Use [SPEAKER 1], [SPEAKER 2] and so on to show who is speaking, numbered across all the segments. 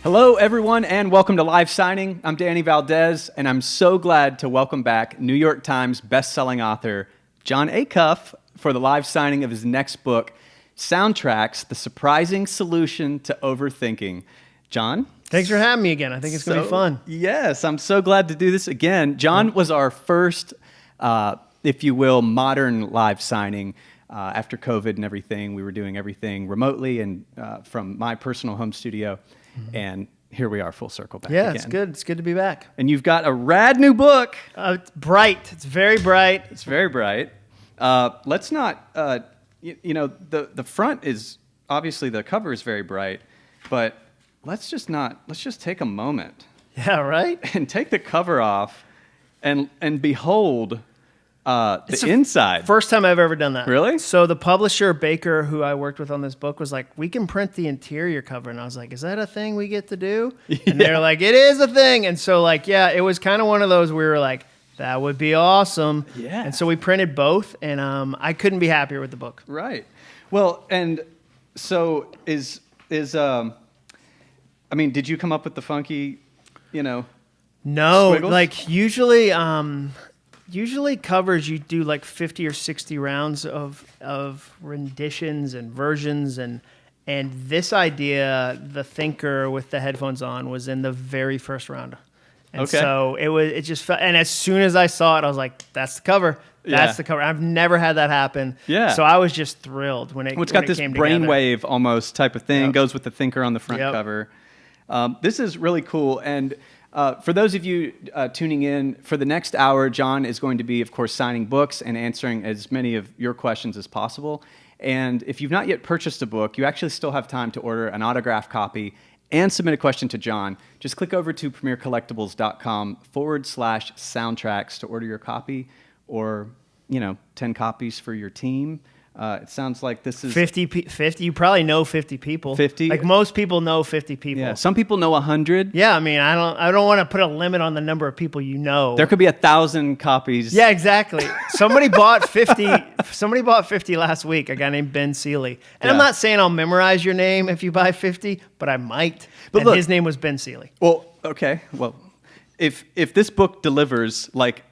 [SPEAKER 1] Hello, everyone, and welcome to Live Signing. I'm Danny Valdez, and I'm so glad to welcome back New York Times bestselling author Jon Acuff for the live signing of his next book, Soundtracks: The Surprising Solution to Overthinking. Jon?
[SPEAKER 2] Thanks for having me again. I think it's going to be fun.
[SPEAKER 1] Yes, I'm so glad to do this again. Jon was our first, if you will, modern live signing. After COVID and everything, we were doing everything remotely and from my personal home studio. And here we are, full circle back again.
[SPEAKER 2] It's good. It's good to be back.
[SPEAKER 1] And you've got a rad new book.
[SPEAKER 2] It's bright. It's very bright.
[SPEAKER 1] It's very bright. Let's not, the front is, obviously the cover is very bright, but let's just take a moment.
[SPEAKER 2] Yeah, right?
[SPEAKER 1] And take the cover off and behold the inside.
[SPEAKER 2] First time I've ever done that.
[SPEAKER 1] Really?
[SPEAKER 2] So the publisher, Baker, who I worked with on this book, was like, we can print the interior cover. And I was like, is that a thing we get to do? And they're like, it is a thing. And so it was kind of one of those we were like, that would be awesome.
[SPEAKER 1] Yeah.
[SPEAKER 2] And so we printed both, and I couldn't be happier with the book.
[SPEAKER 1] Right. Well, and so did you come up with the funky,
[SPEAKER 2] No,
[SPEAKER 1] squiggles?
[SPEAKER 2] like usually covers you do like 50 or 60 rounds of renditions and versions, and this idea, the thinker with the headphones on, was in the very first round. And
[SPEAKER 1] okay.
[SPEAKER 2] So it just felt, and as soon as I saw it, I was like, that's the cover. That's the cover. I've never had that happen.
[SPEAKER 1] Yeah.
[SPEAKER 2] So I was just thrilled when it
[SPEAKER 1] It's got this
[SPEAKER 2] came together.
[SPEAKER 1] brainwave almost type of thing,
[SPEAKER 2] Yep.
[SPEAKER 1] goes with the thinker on the front
[SPEAKER 2] Yep.
[SPEAKER 1] cover. This is really cool. And for those of you tuning in, for the next hour, Jon is going to be, of course, signing books and answering as many of your questions as possible. And if you've not yet purchased a book, you actually still have time to order an autographed copy and submit a question to Jon. Just click over to premiercollectibles.com/soundtracks to order your copy, or 10 copies for your team. It sounds like this is
[SPEAKER 2] 50. You probably know 50 people.
[SPEAKER 1] 50?
[SPEAKER 2] Like most people know 50 people.
[SPEAKER 1] Yeah, some people know 100.
[SPEAKER 2] Yeah, I mean, I don't want to put a limit on the number of people you know.
[SPEAKER 1] There could be 1,000 copies.
[SPEAKER 2] Yeah, exactly. Somebody bought 50. Somebody bought 50 last week. A guy named Ben Seeley. And I'm not saying I'll memorize your name if you buy 50, but I might. But look, his name was Ben Seeley.
[SPEAKER 1] Well, okay. Well, if this book delivers like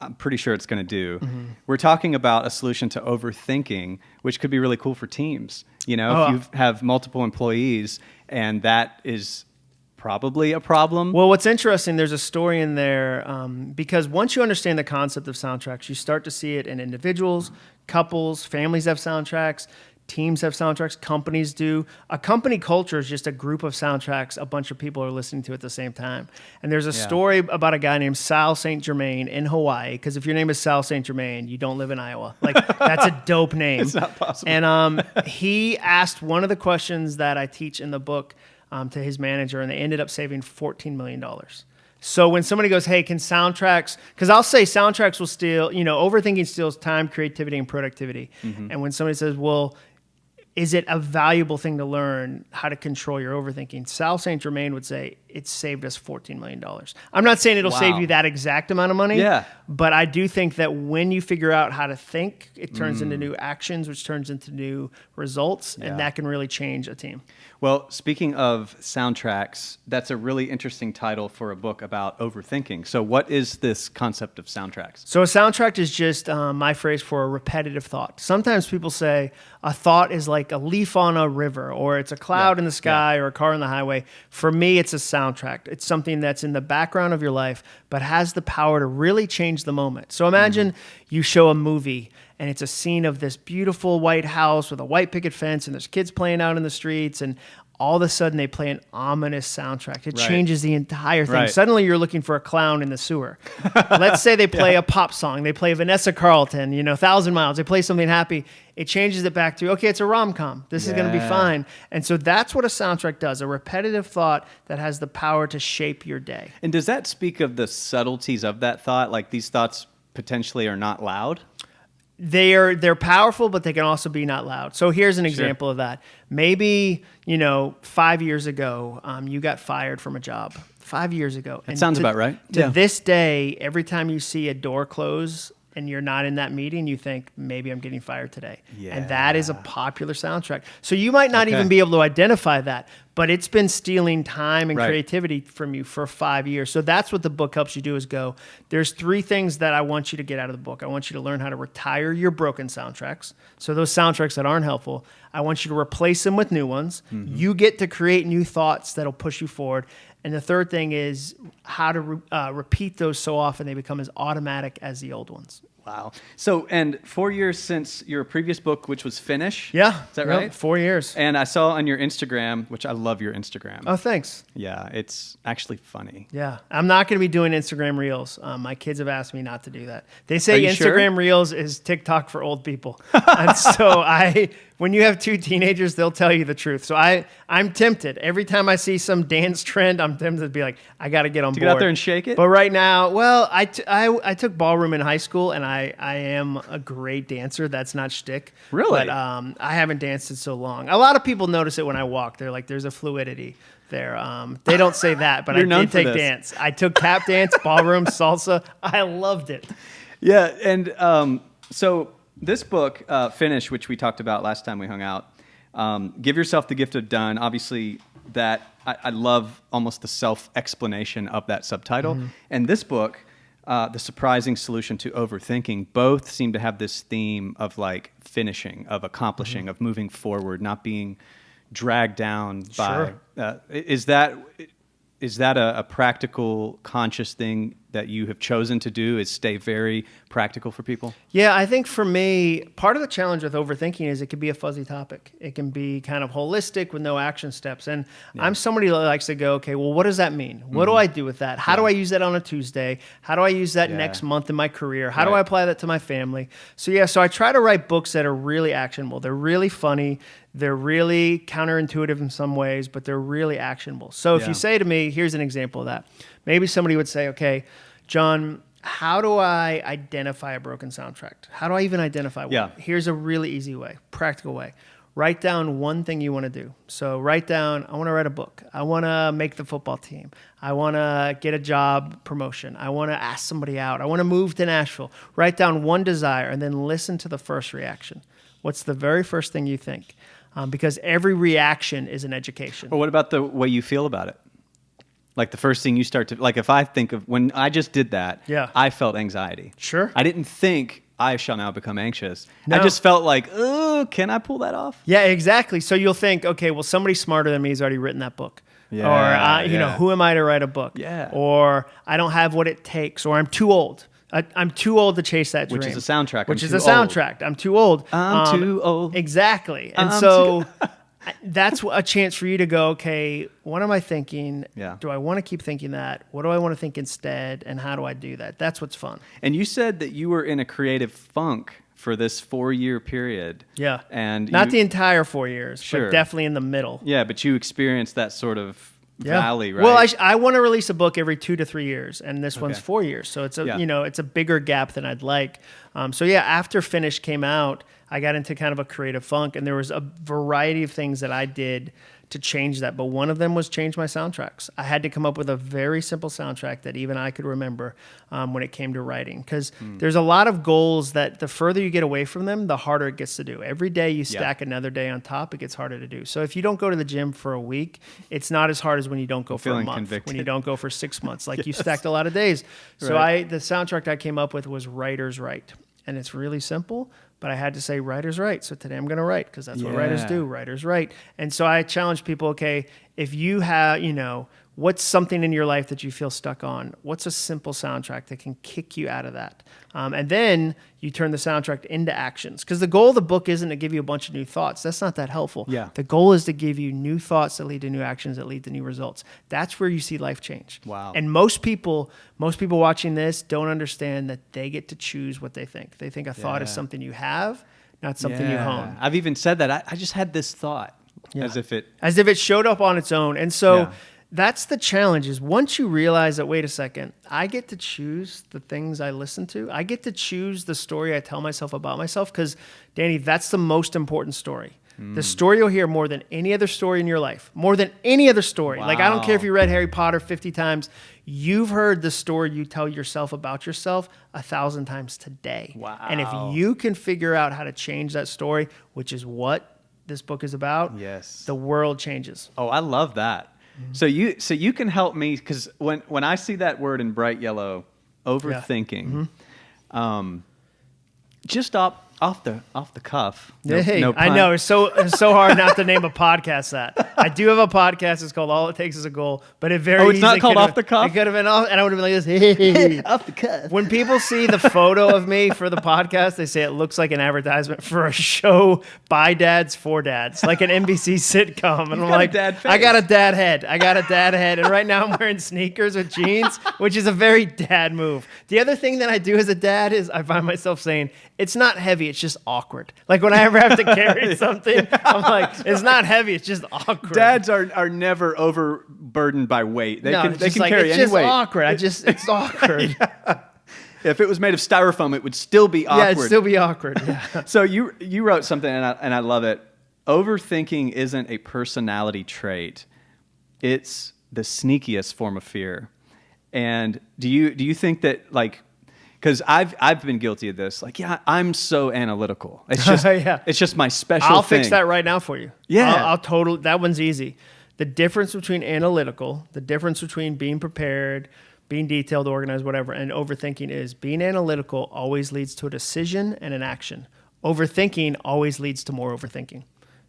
[SPEAKER 1] I'm pretty sure it's going to do, we're talking about a solution to overthinking, which could be really cool for teams. If you have multiple employees, and that is probably a problem.
[SPEAKER 2] Well, what's interesting, there's a story in there, because once you understand the concept of soundtracks, you start to see it in individuals, couples, families have soundtracks, teams have soundtracks, companies do. A company culture is just a group of soundtracks a bunch of people are listening to at the same time. And there's a story about a guy named Sal St. Germain in Hawaii, because if your name is Sal St. Germain, you don't live in Iowa. Like, that's a dope name.
[SPEAKER 1] It's not possible.
[SPEAKER 2] And he asked one of the questions that I teach in the book to his manager, and they ended up saving $14 million. So when somebody goes, hey, can soundtracks, because I'll say soundtracks will steal, overthinking steals time, creativity, and productivity. And when somebody says, well, is it a valuable thing to learn how to control your overthinking? Sal St. Germain would say it saved us $14 million. I'm not saying it'll save you that exact amount of money, but I do think that when you figure out how to think, it turns into new actions, which turns into new results, and that can really change a team.
[SPEAKER 1] Well, speaking of soundtracks, that's a really interesting title for a book about overthinking. So what is this concept of soundtracks?
[SPEAKER 2] So a soundtrack is just my phrase for a repetitive thought. Sometimes people say a thought is like a leaf on a river, or it's a cloud in the sky, or a car on the highway. For me, it's a soundtrack. It's something that's in the background of your life, but has the power to really change the moment. So imagine you show a movie, and it's a scene of this beautiful white house with a white picket fence, and there's kids playing out in the streets, and all of a sudden they play an ominous soundtrack. It changes the entire thing. Suddenly you're looking for a clown in the sewer. Let's say they play a pop song. They play Vanessa Carlton, 1,000 Miles. They play something happy. It changes it back to, okay, it's a rom-com. This is going to be fine. And so that's what a soundtrack does, a repetitive thought that has the power to shape your day.
[SPEAKER 1] And does that speak of the subtleties of that thought? Like these thoughts potentially are not loud?
[SPEAKER 2] They're powerful, but they can also be not loud. So here's an example of that. Maybe, 5 years ago, you got fired from a job. 5 years ago.
[SPEAKER 1] That sounds about right.
[SPEAKER 2] To this day, every time you see a door close and you're not in that meeting, you think, maybe I'm getting fired today. And that is a popular soundtrack. So you might not even be able to identify that, but it's been stealing time and creativity from you for 5 years. So that's what the book helps you do, is go, there's 3 things that I want you to get out of the book. I want you to learn how to retire your broken soundtracks. So those soundtracks that aren't helpful, I want you to replace them with new ones. You get to create new thoughts that'll push you forward. And the third thing is how to repeat those so often they become as automatic as the old ones.
[SPEAKER 1] Wow. So, and 4 years since your previous book, which was Finish.
[SPEAKER 2] Yeah.
[SPEAKER 1] Is that right?
[SPEAKER 2] 4 years.
[SPEAKER 1] And I saw on your Instagram, which I love your Instagram.
[SPEAKER 2] Oh, thanks.
[SPEAKER 1] Yeah, it's actually funny.
[SPEAKER 2] Yeah. I'm not going to be doing Instagram Reels. My kids have asked me not to do that. They say Instagram
[SPEAKER 1] sure?
[SPEAKER 2] Reels is TikTok for old people. And so when you have 2 teenagers, they'll tell you the truth. So I'm tempted. Every time I see some dance trend, I'm tempted to be like, I got to get on board.
[SPEAKER 1] Get out there and shake it?
[SPEAKER 2] But right now, well, I took ballroom in high school, and I am a great dancer. That's not shtick.
[SPEAKER 1] Really?
[SPEAKER 2] But I haven't danced in so long. A lot of people notice it when I walk. They're like, there's a fluidity there. They don't say that, but I did take dance. I took tap dance, ballroom, salsa. I loved it.
[SPEAKER 1] Yeah, and so this book, Finish, which we talked about last time we hung out, give yourself the gift of done. Obviously, that I love almost the self-explanation of that subtitle. And this book, The Surprising Solution to Overthinking, both seem to have this theme of like finishing, of accomplishing, of moving forward, not being dragged down by. Is that a practical, conscious thing that you have chosen to do, is stay very practical for people?
[SPEAKER 2] Yeah, I think for me, part of the challenge with overthinking is it can be a fuzzy topic. It can be kind of holistic with no action steps. And I'm somebody that likes to go, okay, well, what does that mean? What do I do with that? How do I use that on a Tuesday? How do I use that next month in my career? How do I apply that to my family? So I try to write books that are really actionable. They're really funny. They're really counterintuitive in some ways, but they're really actionable. So if you say to me, here's an example of that. Maybe somebody would say, okay, John, how do I identify a broken soundtrack? How do I even identify one? Here's a really easy way, practical way. Write down one thing you want to do. So write down, I want to write a book. I want to make the football team. I want to get a job promotion. I want to ask somebody out. I want to move to Nashville. Write down one desire and then listen to the first reaction. What's the very first thing you think? Because every reaction is an education.
[SPEAKER 1] Or what about the way you feel about it? Like the first thing you start to, like if I think of when I just did that, I felt anxiety.
[SPEAKER 2] Sure.
[SPEAKER 1] I didn't think I shall now become anxious.
[SPEAKER 2] No.
[SPEAKER 1] I just felt like, oh, can I pull that off?
[SPEAKER 2] Yeah, exactly. So you'll think, okay, well, somebody smarter than me has already written that book. Or, you know, who am I to write a book? Or I don't have what it takes, or I'm too old. I'm too old to chase that dream.
[SPEAKER 1] Which is a soundtrack.
[SPEAKER 2] Which is a soundtrack. I'm too old.
[SPEAKER 1] I'm too old.
[SPEAKER 2] Exactly. And so that's a chance for you to go, okay, what am I thinking? Do I want to keep thinking that? What do I want to think instead? And how do I do that? That's what's fun.
[SPEAKER 1] And you said that you were in a creative funk for this 4-year period.
[SPEAKER 2] Yeah.
[SPEAKER 1] And
[SPEAKER 2] not the entire 4 years, but definitely in the middle.
[SPEAKER 1] Yeah, but you experienced that sort of valley, right?
[SPEAKER 2] Well, I want to release a book every 2 to 3 years, and this one's 4 years. So it's it's a bigger gap than I'd like. After Finish came out, I got into kind of a creative funk, and there was a variety of things that I did to change that. But one of them was change my soundtracks. I had to come up with a very simple soundtrack that even I could remember when it came to writing. Because there's a lot of goals that the further you get away from them, the harder it gets to do. Every day you stack another day on top, it gets harder to do. So if you don't go to the gym for a week, it's not as hard as when you don't go for a month, when you don't go for 6 months. Like you stacked a lot of days. So the soundtrack I came up with was Writer's Right. And it's really simple, but I had to say writer's right. So today I'm going to write because that's what writers do. Writer's right. And so I challenge people, okay, if you have, what's something in your life that you feel stuck on? What's a simple soundtrack that can kick you out of that? And then you turn the soundtrack into actions. Because the goal of the book isn't to give you a bunch of new thoughts. That's not that helpful. The goal is to give you new thoughts that lead to new actions that lead to new results. That's where you see life change.
[SPEAKER 1] Wow.
[SPEAKER 2] And most people watching this don't understand that they get to choose what they think. They think a thought is something you have, not something you hone.
[SPEAKER 1] I've even said that. I just had this thought as if it
[SPEAKER 2] showed up on its own. And so that's the challenge, is once you realize that, wait a second, I get to choose the things I listen to. I get to choose the story I tell myself about myself, because, Danny, that's the most important story. The story you'll hear more than any other story in your life, more than any other story. Like, I don't care if you read Harry Potter 50 times, you've heard the story you tell yourself about yourself 1,000 times today.
[SPEAKER 1] Wow.
[SPEAKER 2] And if you can figure out how to change that story, which is what this book is about,
[SPEAKER 1] Yes.
[SPEAKER 2] the world changes.
[SPEAKER 1] Oh, I love that. So you can help me, because when I see that word in bright yellow, overthinking, just off the cuff. No
[SPEAKER 2] I
[SPEAKER 1] pun.
[SPEAKER 2] know it's so hard not to name a podcast that. I do have a podcast. It's called All It Takes Is a Goal, but it very
[SPEAKER 1] it's not
[SPEAKER 2] easily
[SPEAKER 1] called
[SPEAKER 2] could've-
[SPEAKER 1] Off the Cuff?
[SPEAKER 2] It could have been off, and I would have been like this. Hey.
[SPEAKER 1] Off the cuff.
[SPEAKER 2] When people see the photo of me for the podcast, they say it looks like an advertisement for a show by dads for dads, like an NBC sitcom. And I'm
[SPEAKER 1] got a
[SPEAKER 2] like,
[SPEAKER 1] dad face.
[SPEAKER 2] I got a dad head. And right now I'm wearing sneakers with jeans, which is a very dad move. The other thing that I do as a dad is I find myself saying, it's not heavy, it's just awkward. Like when I ever have to carry something, I'm like, it's not heavy, it's just awkward.
[SPEAKER 1] Dads are never overburdened by weight. They
[SPEAKER 2] it's
[SPEAKER 1] can
[SPEAKER 2] just like,
[SPEAKER 1] carry
[SPEAKER 2] it's
[SPEAKER 1] any
[SPEAKER 2] just
[SPEAKER 1] weight.
[SPEAKER 2] awkward. It's awkward.
[SPEAKER 1] If it was made of styrofoam, it would still be awkward.
[SPEAKER 2] Yeah, it'd still be awkward. Yeah.
[SPEAKER 1] So you wrote something, and I love it. Overthinking isn't a personality trait; it's the sneakiest form of fear. And do you think that, like, because I've been guilty of this. Like, yeah, I'm so analytical. It's just it's just my special
[SPEAKER 2] I'll
[SPEAKER 1] thing.
[SPEAKER 2] fix that right now for you.
[SPEAKER 1] Yeah.
[SPEAKER 2] I'll total that one's easy. The difference between analytical, the difference between being prepared, being detailed, organized, whatever, and overthinking is being analytical always leads to a decision and an action. Overthinking always leads to more overthinking.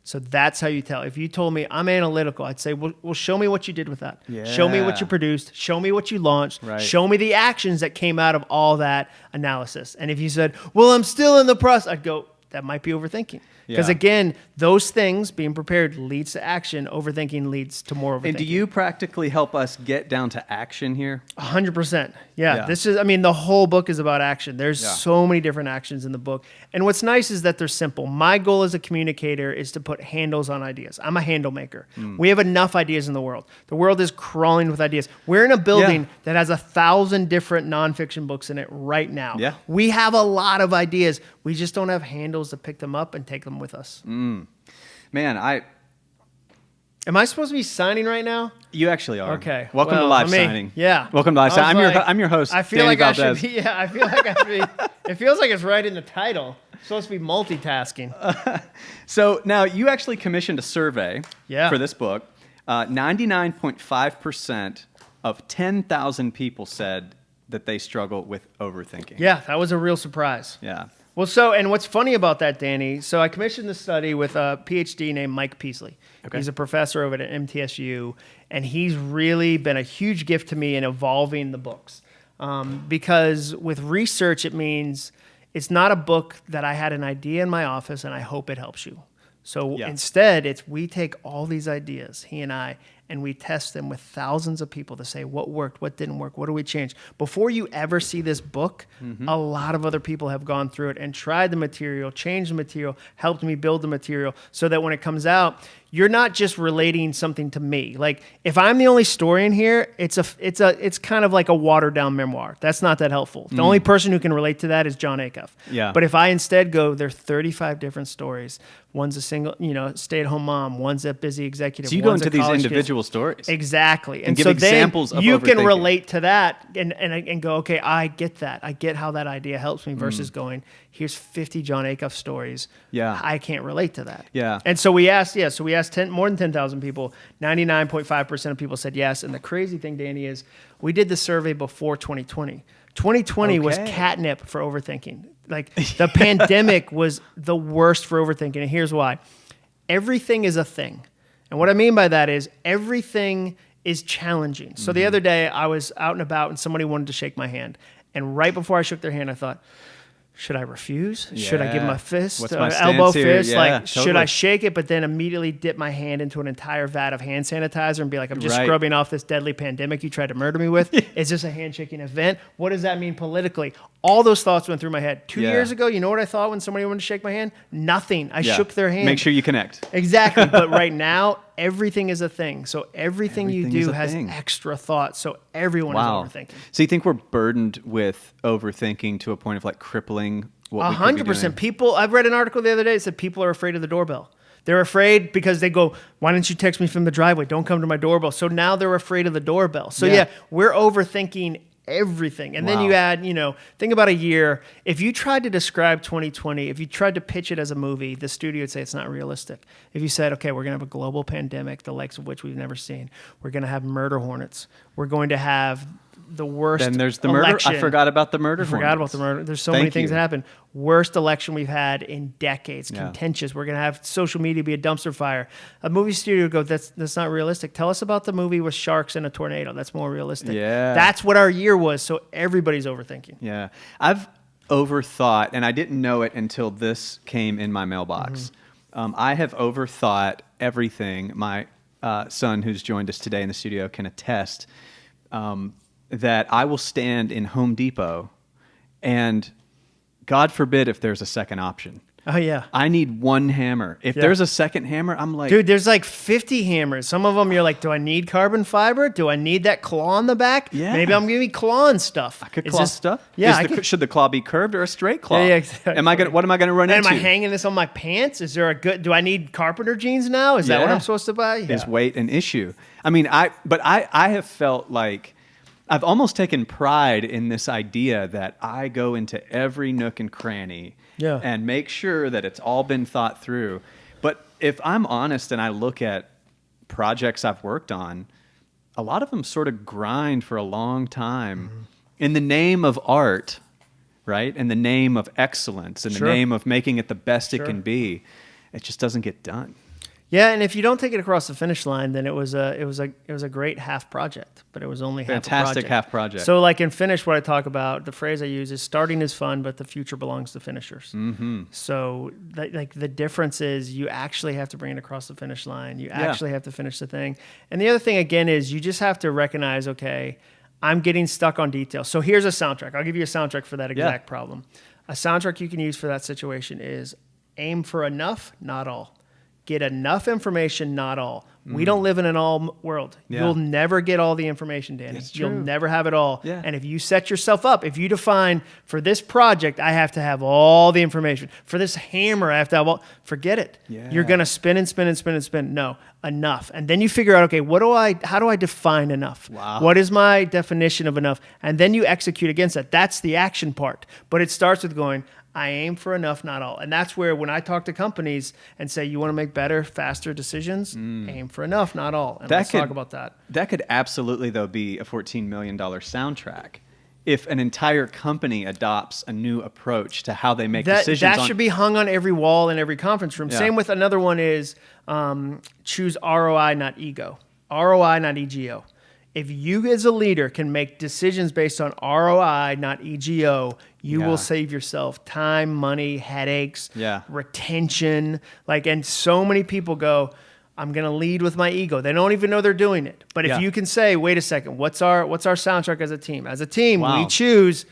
[SPEAKER 2] So that's how you tell. If you told me I'm analytical, I'd say, well, show me what you did with that.
[SPEAKER 1] Yeah.
[SPEAKER 2] Show me what you produced. Show me what you launched.
[SPEAKER 1] Right.
[SPEAKER 2] Show me the actions that came out of all that analysis. And if you said, well, I'm still in the process, I'd go, that might be overthinking. Because
[SPEAKER 1] Yeah.
[SPEAKER 2] again, those things, being prepared, leads to action. Overthinking leads to more overthinking.
[SPEAKER 1] And do you practically help us get down to action here?
[SPEAKER 2] 100%. Yeah.
[SPEAKER 1] Yeah.
[SPEAKER 2] This is, I mean, the whole book is about action. There's
[SPEAKER 1] Yeah.
[SPEAKER 2] so many different actions in the book. And what's nice is that they're simple. My goal as a communicator is to put handles on ideas. I'm a handle maker. We have enough ideas in the world. The world is crawling with ideas. We're in a building
[SPEAKER 1] Yeah.
[SPEAKER 2] that has 1,000 different nonfiction books in it right now.
[SPEAKER 1] Yeah.
[SPEAKER 2] We have a lot of ideas. We just don't have handles to pick them up and take them with us.
[SPEAKER 1] Man,
[SPEAKER 2] Am I supposed to be signing right now?
[SPEAKER 1] you actually are.
[SPEAKER 2] Okay.
[SPEAKER 1] Welcome to
[SPEAKER 2] Well,
[SPEAKER 1] live
[SPEAKER 2] let me-
[SPEAKER 1] signing.
[SPEAKER 2] Yeah.
[SPEAKER 1] Welcome to live
[SPEAKER 2] I
[SPEAKER 1] signing.
[SPEAKER 2] was like,
[SPEAKER 1] I'm your host.
[SPEAKER 2] I feel
[SPEAKER 1] Danny
[SPEAKER 2] like I
[SPEAKER 1] Valdez.
[SPEAKER 2] should be. Yeah, I feel like I should be. It feels like it's right in the title. It's supposed to be multitasking.
[SPEAKER 1] So now you actually commissioned a survey
[SPEAKER 2] Yeah.
[SPEAKER 1] for this book. 99.5% of 10,000 people said that they struggle with overthinking.
[SPEAKER 2] Yeah, that was a real surprise.
[SPEAKER 1] Yeah.
[SPEAKER 2] Well, and what's funny about that, Danny, so I commissioned this study with a PhD named Mike Peasley.
[SPEAKER 1] Okay.
[SPEAKER 2] He's a professor over at MTSU, and he's really been a huge gift to me in evolving the books. Because with research, it means it's not a book that I had an idea in my office and I hope it helps you. So
[SPEAKER 1] Yeah.
[SPEAKER 2] instead, we take all these ideas, he and I, and we test them with thousands of people to say what worked, what didn't work, what do we change. Before you ever see this book, a lot of other people have gone through it and tried the material, changed the material, helped me build the material so that when it comes out, you're not just relating something to me. Like if I'm the only story in here, it's kind of like a watered down memoir. That's not that helpful. The only person who can relate to that is Jon Acuff.
[SPEAKER 1] Yeah.
[SPEAKER 2] But if I instead go, there are 35 different stories. One's a single, stay-at-home mom. One's a busy executive.
[SPEAKER 1] So you go
[SPEAKER 2] one's
[SPEAKER 1] into
[SPEAKER 2] a
[SPEAKER 1] these
[SPEAKER 2] college kid.
[SPEAKER 1] individual stories.
[SPEAKER 2] Exactly.
[SPEAKER 1] And give
[SPEAKER 2] so
[SPEAKER 1] examples
[SPEAKER 2] then
[SPEAKER 1] of
[SPEAKER 2] you can
[SPEAKER 1] overthinking.
[SPEAKER 2] relate to that and go, okay, I get that. I get how that idea helps me versus going, here's 50 Jon Acuff stories.
[SPEAKER 1] Yeah.
[SPEAKER 2] I can't relate to that.
[SPEAKER 1] Yeah.
[SPEAKER 2] And so we asked, more than 10,000 people. 99.5% of people said yes. And the crazy thing, Danny, is we did the survey before 2020. 2020 was
[SPEAKER 1] Okay.
[SPEAKER 2] catnip for overthinking. Like the pandemic was the worst for overthinking. And here's why. Everything is a thing. And what I mean by that is everything is challenging. So the other day I was out and about and somebody wanted to shake my hand. And right before I shook their hand, I thought, should I refuse? Should I give him
[SPEAKER 1] Yeah.
[SPEAKER 2] a fist?
[SPEAKER 1] What's my
[SPEAKER 2] elbow
[SPEAKER 1] stance here?
[SPEAKER 2] fist?
[SPEAKER 1] Yeah,
[SPEAKER 2] Like, should
[SPEAKER 1] totally.
[SPEAKER 2] I shake it, but then immediately dip my hand into an entire vat of hand sanitizer and be like, I'm just
[SPEAKER 1] Right.
[SPEAKER 2] scrubbing off this deadly pandemic you tried to murder me with? Is this a handshaking event? What does that mean politically? All those thoughts went through my head. 2
[SPEAKER 1] Yeah.
[SPEAKER 2] years ago, you know what I thought when somebody wanted to shake my hand? Nothing. I
[SPEAKER 1] Yeah.
[SPEAKER 2] shook their hand.
[SPEAKER 1] Make sure you connect.
[SPEAKER 2] Exactly. But right now, everything is a thing. So everything you
[SPEAKER 1] Everything is
[SPEAKER 2] do
[SPEAKER 1] a
[SPEAKER 2] has
[SPEAKER 1] thing.
[SPEAKER 2] extra thought. So everyone
[SPEAKER 1] Wow.
[SPEAKER 2] is overthinking.
[SPEAKER 1] So you think we're burdened with overthinking to a point of like crippling what we could be
[SPEAKER 2] 100%.
[SPEAKER 1] doing?
[SPEAKER 2] People, I've read an article the other day that said people are afraid of the doorbell. They're afraid because they go, why didn't you text me from the driveway? Don't come to my doorbell. So now they're afraid of the doorbell. So yeah, we're overthinking everything. And then you add, think about a year. If you tried to describe 2020, if you tried to pitch it as a movie, the studio would say it's not realistic. If you said, okay, we're going to have a global pandemic, the likes of which we've never seen. We're going to have murder hornets. We're going to have the worst
[SPEAKER 1] Then there's the
[SPEAKER 2] election.
[SPEAKER 1] murder. I forgot about the murder.
[SPEAKER 2] Forgot about the murder. There's so many things that happen. Worst election we've had in decades. Contentious. We're gonna have social media be a dumpster fire. A movie studio would go, that's not realistic. Tell us about the movie with sharks and a tornado. That's more realistic.
[SPEAKER 1] Yeah.
[SPEAKER 2] That's what our year was. So everybody's overthinking.
[SPEAKER 1] Yeah, I've overthought, and I didn't know it until this came in my mailbox. I have overthought everything. My son, who's joined us today in the studio, can attest. That I will stand in Home Depot and God forbid if there's a second option.
[SPEAKER 2] Oh, yeah.
[SPEAKER 1] I need one hammer. If there's a second hammer, I'm like...
[SPEAKER 2] Dude, there's like 50 hammers. Some of them you're like, do I need carbon fiber? Do I need that claw on the back?
[SPEAKER 1] Yeah.
[SPEAKER 2] Maybe I'm going to be clawing stuff.
[SPEAKER 1] I could claw stuff?
[SPEAKER 2] Yeah.
[SPEAKER 1] Should the claw be curved or a straight claw?
[SPEAKER 2] Yeah, exactly.
[SPEAKER 1] What am I going to run into?
[SPEAKER 2] Am I hanging this on my pants? Is there do I need carpenter jeans now? Is that what I'm supposed to buy?
[SPEAKER 1] Is weight an issue? I mean, I have felt like... I've almost taken pride in this idea that I go into every nook and cranny and make sure that it's all been thought through. But if I'm honest and I look at projects I've worked on, a lot of them sort of grind for a long time in the name of art, right? In the name of excellence, in the name of making it the best it can be. It just doesn't get done.
[SPEAKER 2] Yeah, and if you don't take it across the finish line, then it was a great half project, but it was only
[SPEAKER 1] fantastic half project.
[SPEAKER 2] So, like in Finish, what I talk about, the phrase I use is starting is fun, but the future belongs to finishers. Mm-hmm. So, the difference is you actually have to bring it across the finish line. You actually have to finish the thing. And the other thing again is you just have to recognize, okay, I'm getting stuck on details. So here's a soundtrack. I'll give you a soundtrack for that exact problem. A soundtrack you can use for that situation is aim for enough, not all. Get enough information, not all. We don't live in an all world. Yeah. You'll never get all the information, Danny. You'll never have it all. Yeah. And if you set yourself up, if you define, for this project, I have to have all the information. For this hammer, I have to have all, forget it. Yeah. You're going to spin and spin and spin and spin. No, enough. And then you figure out, okay, how do I define enough? Wow. What is my definition of enough? And then you execute against that. That's the action part. But it starts with going, I aim for enough, not all. And that's where when I talk to companies and say, you want to make better, faster decisions, aim for enough, not all. And let's talk about that.
[SPEAKER 1] That could absolutely, though, be a $14 million soundtrack if an entire company adopts a new approach to how they make decisions.
[SPEAKER 2] That should be hung on every wall in every conference room. Yeah. Same with another one is choose ROI, not ego. ROI, not EGO. If you as a leader can make decisions based on ROI, not EGO, you will save yourself time, money, headaches, retention. And so many people go, I'm going to lead with my ego. They don't even know they're doing it. But if you can say, wait a second, what's our soundtrack as a team? As a team, we choose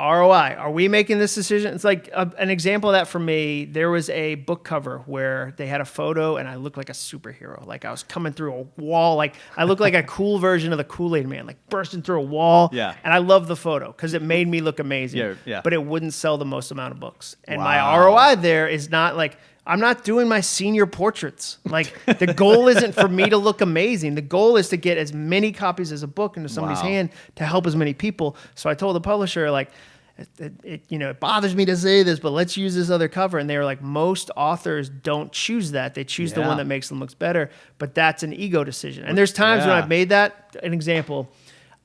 [SPEAKER 2] ROI. Are we making this decision? It's like an example of that for me. There was a book cover where they had a photo and I looked like a superhero. Like I was coming through a wall. Like I looked like a cool version of the Kool-Aid Man, like bursting through a wall. Yeah. And I loved the photo because it made me look amazing. Yeah. But it wouldn't sell the most amount of books. And my ROI there is not like, I'm not doing my senior portraits. Like the goal isn't for me to look amazing. The goal is to get as many copies as a book into somebody's hand to help as many people. So I told the publisher, like, it bothers me to say this, but let's use this other cover. And they were like, most authors don't choose that. They choose the one that makes them look better. But that's an ego decision. And there's times when I've made that. An example,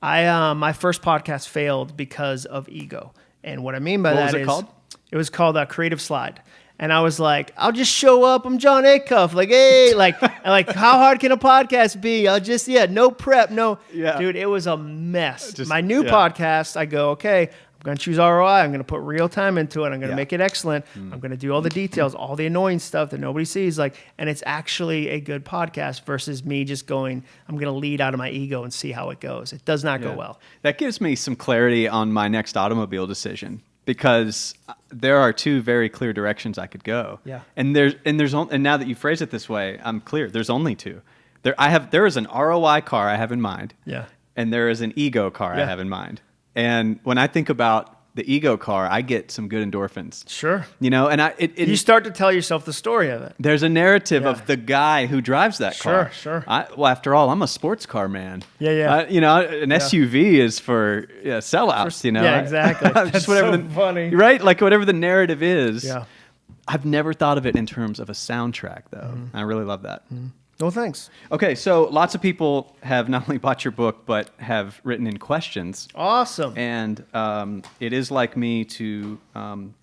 [SPEAKER 2] my first podcast failed because of ego. And what I mean by that is... What was it called? It was called Creative Slide. And I was like, I'll just show up. I'm Jon Acuff. Like, hey, like how hard can a podcast be? I'll just, no prep, no. Yeah. Dude, it was a mess. My new podcast, I go, okay, I'm going to choose ROI. I'm going to put real time into it. I'm going to make it excellent. I'm going to do all the details, all the annoying stuff that nobody sees. And it's actually a good podcast versus me just going, I'm going to lead out of my ego and see how it goes. It does not go well. That
[SPEAKER 1] gives me some clarity on my next automobile decision. Because there are two very clear directions I could go. Yeah. And now that you phrase it this way, I'm clear. There's only two. There is an ROI car I have in mind. Yeah. And there is an ego car I have in mind. And when I think about the ego car, I get some good endorphins.
[SPEAKER 2] Sure.
[SPEAKER 1] You know, and
[SPEAKER 2] You start to tell yourself the story of it.
[SPEAKER 1] there's a narrative
[SPEAKER 2] Yeah.
[SPEAKER 1] of the guy who drives that car.
[SPEAKER 2] Sure.
[SPEAKER 1] Well, after all, I'm a sports car man.
[SPEAKER 2] Yeah.
[SPEAKER 1] You know, an SUV is for sellouts. You know,
[SPEAKER 2] Yeah, exactly.
[SPEAKER 1] Just
[SPEAKER 2] That's
[SPEAKER 1] whatever
[SPEAKER 2] so
[SPEAKER 1] the,
[SPEAKER 2] funny.
[SPEAKER 1] right? Like whatever the narrative is.
[SPEAKER 2] Yeah.
[SPEAKER 1] I've never thought of it in terms of a soundtrack, though. I really love that.
[SPEAKER 2] Well, thanks.
[SPEAKER 1] Okay, so lots of people have not only bought your book, but have written in questions.
[SPEAKER 2] Awesome.
[SPEAKER 1] And it is like me to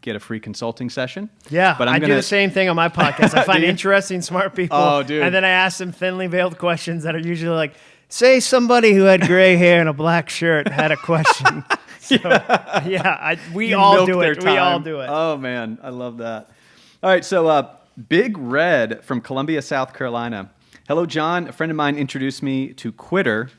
[SPEAKER 1] get a free consulting session.
[SPEAKER 2] Yeah,
[SPEAKER 1] but
[SPEAKER 2] I do the same thing on my podcast. I find
[SPEAKER 1] Do you?
[SPEAKER 2] interesting, smart people.
[SPEAKER 1] Oh, dude.
[SPEAKER 2] And then I ask them thinly veiled questions that are usually like, say somebody who had gray hair and a black shirt had a question. So, we
[SPEAKER 1] You
[SPEAKER 2] all
[SPEAKER 1] milk
[SPEAKER 2] do
[SPEAKER 1] their
[SPEAKER 2] it. We all
[SPEAKER 1] time.
[SPEAKER 2] do it.
[SPEAKER 1] Oh, man, I love that. All right, so Big Red from Columbia, South Carolina. Hello, John. A friend of mine introduced me to Quitter.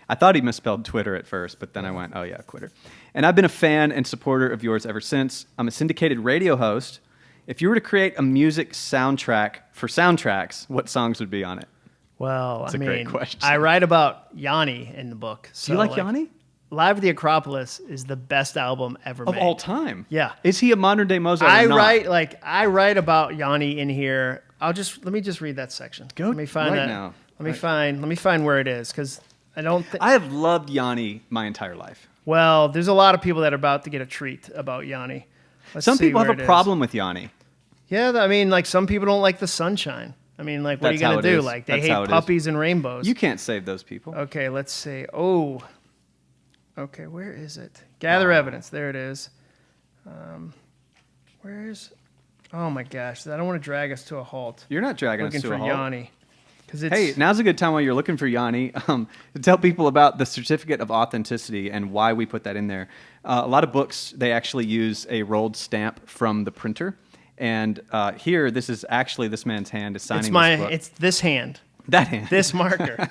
[SPEAKER 1] I thought he misspelled Twitter at first, but then I went, oh, yeah, Quitter. And I've been a fan and supporter of yours ever since. I'm a syndicated radio host. If you were to create a music soundtrack for soundtracks, what songs would be on it?
[SPEAKER 2] Well,
[SPEAKER 1] That's a great question.
[SPEAKER 2] I write about Yanni in the book. So,
[SPEAKER 1] Do you like Yanni?
[SPEAKER 2] Live at the Acropolis is the best album ever
[SPEAKER 1] Of
[SPEAKER 2] made.
[SPEAKER 1] all time?
[SPEAKER 2] Yeah.
[SPEAKER 1] Is he a modern day Mozart
[SPEAKER 2] I
[SPEAKER 1] or not?
[SPEAKER 2] write about Yanni in here. Let me just read that section.
[SPEAKER 1] Go
[SPEAKER 2] let me find
[SPEAKER 1] right
[SPEAKER 2] that.
[SPEAKER 1] now.
[SPEAKER 2] Let me find where it is because I don't think.
[SPEAKER 1] I have loved Yanni my entire life.
[SPEAKER 2] Well, there's a lot of people that are about to get a treat about Yanni. Let's
[SPEAKER 1] Some
[SPEAKER 2] see
[SPEAKER 1] people
[SPEAKER 2] where
[SPEAKER 1] have a
[SPEAKER 2] it is.
[SPEAKER 1] problem with Yanni.
[SPEAKER 2] Yeah, I mean, like some people don't like the sunshine. I mean, like, what
[SPEAKER 1] That's
[SPEAKER 2] are you
[SPEAKER 1] how
[SPEAKER 2] gonna
[SPEAKER 1] it
[SPEAKER 2] do?
[SPEAKER 1] is.
[SPEAKER 2] Like, they
[SPEAKER 1] That's how
[SPEAKER 2] hate
[SPEAKER 1] it is.
[SPEAKER 2] puppies and rainbows.
[SPEAKER 1] You can't save those people.
[SPEAKER 2] Okay, let's see. Oh, okay, where is it? Gather evidence. There it is. Where's? Oh my gosh, I don't want to drag us to a halt.
[SPEAKER 1] You're not dragging
[SPEAKER 2] Looking
[SPEAKER 1] us to
[SPEAKER 2] for
[SPEAKER 1] a halt.
[SPEAKER 2] Yanni, because it's
[SPEAKER 1] Hey, now's a good time while you're looking for Yanni to tell people about the certificate of authenticity and why we put that in there. A lot of books, they actually use a rolled stamp from the printer. And here, this is actually this man's hand is signing this book.
[SPEAKER 2] It's this hand,
[SPEAKER 1] That hand.
[SPEAKER 2] this marker.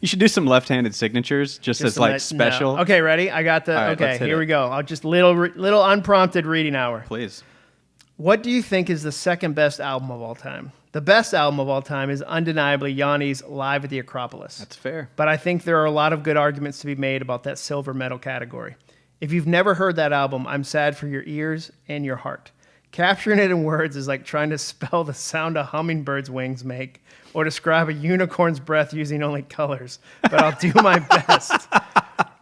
[SPEAKER 1] You should do some left-handed signatures just as like special.
[SPEAKER 2] No. Okay, ready? I got the.
[SPEAKER 1] All right,
[SPEAKER 2] okay,
[SPEAKER 1] let's hit
[SPEAKER 2] here
[SPEAKER 1] it.
[SPEAKER 2] we go. I'll just little unprompted reading hour.
[SPEAKER 1] Please.
[SPEAKER 2] What do you think is the second best album of all time? The best album of all time is undeniably Yanni's Live at the Acropolis.
[SPEAKER 1] That's fair.
[SPEAKER 2] But I think there are a lot of good arguments to be made about that silver medal category. If you've never heard that album, I'm sad for your ears and your heart. Capturing it in words is like trying to spell the sound a hummingbird's wings make or describe a unicorn's breath using only colors, but I'll do my best.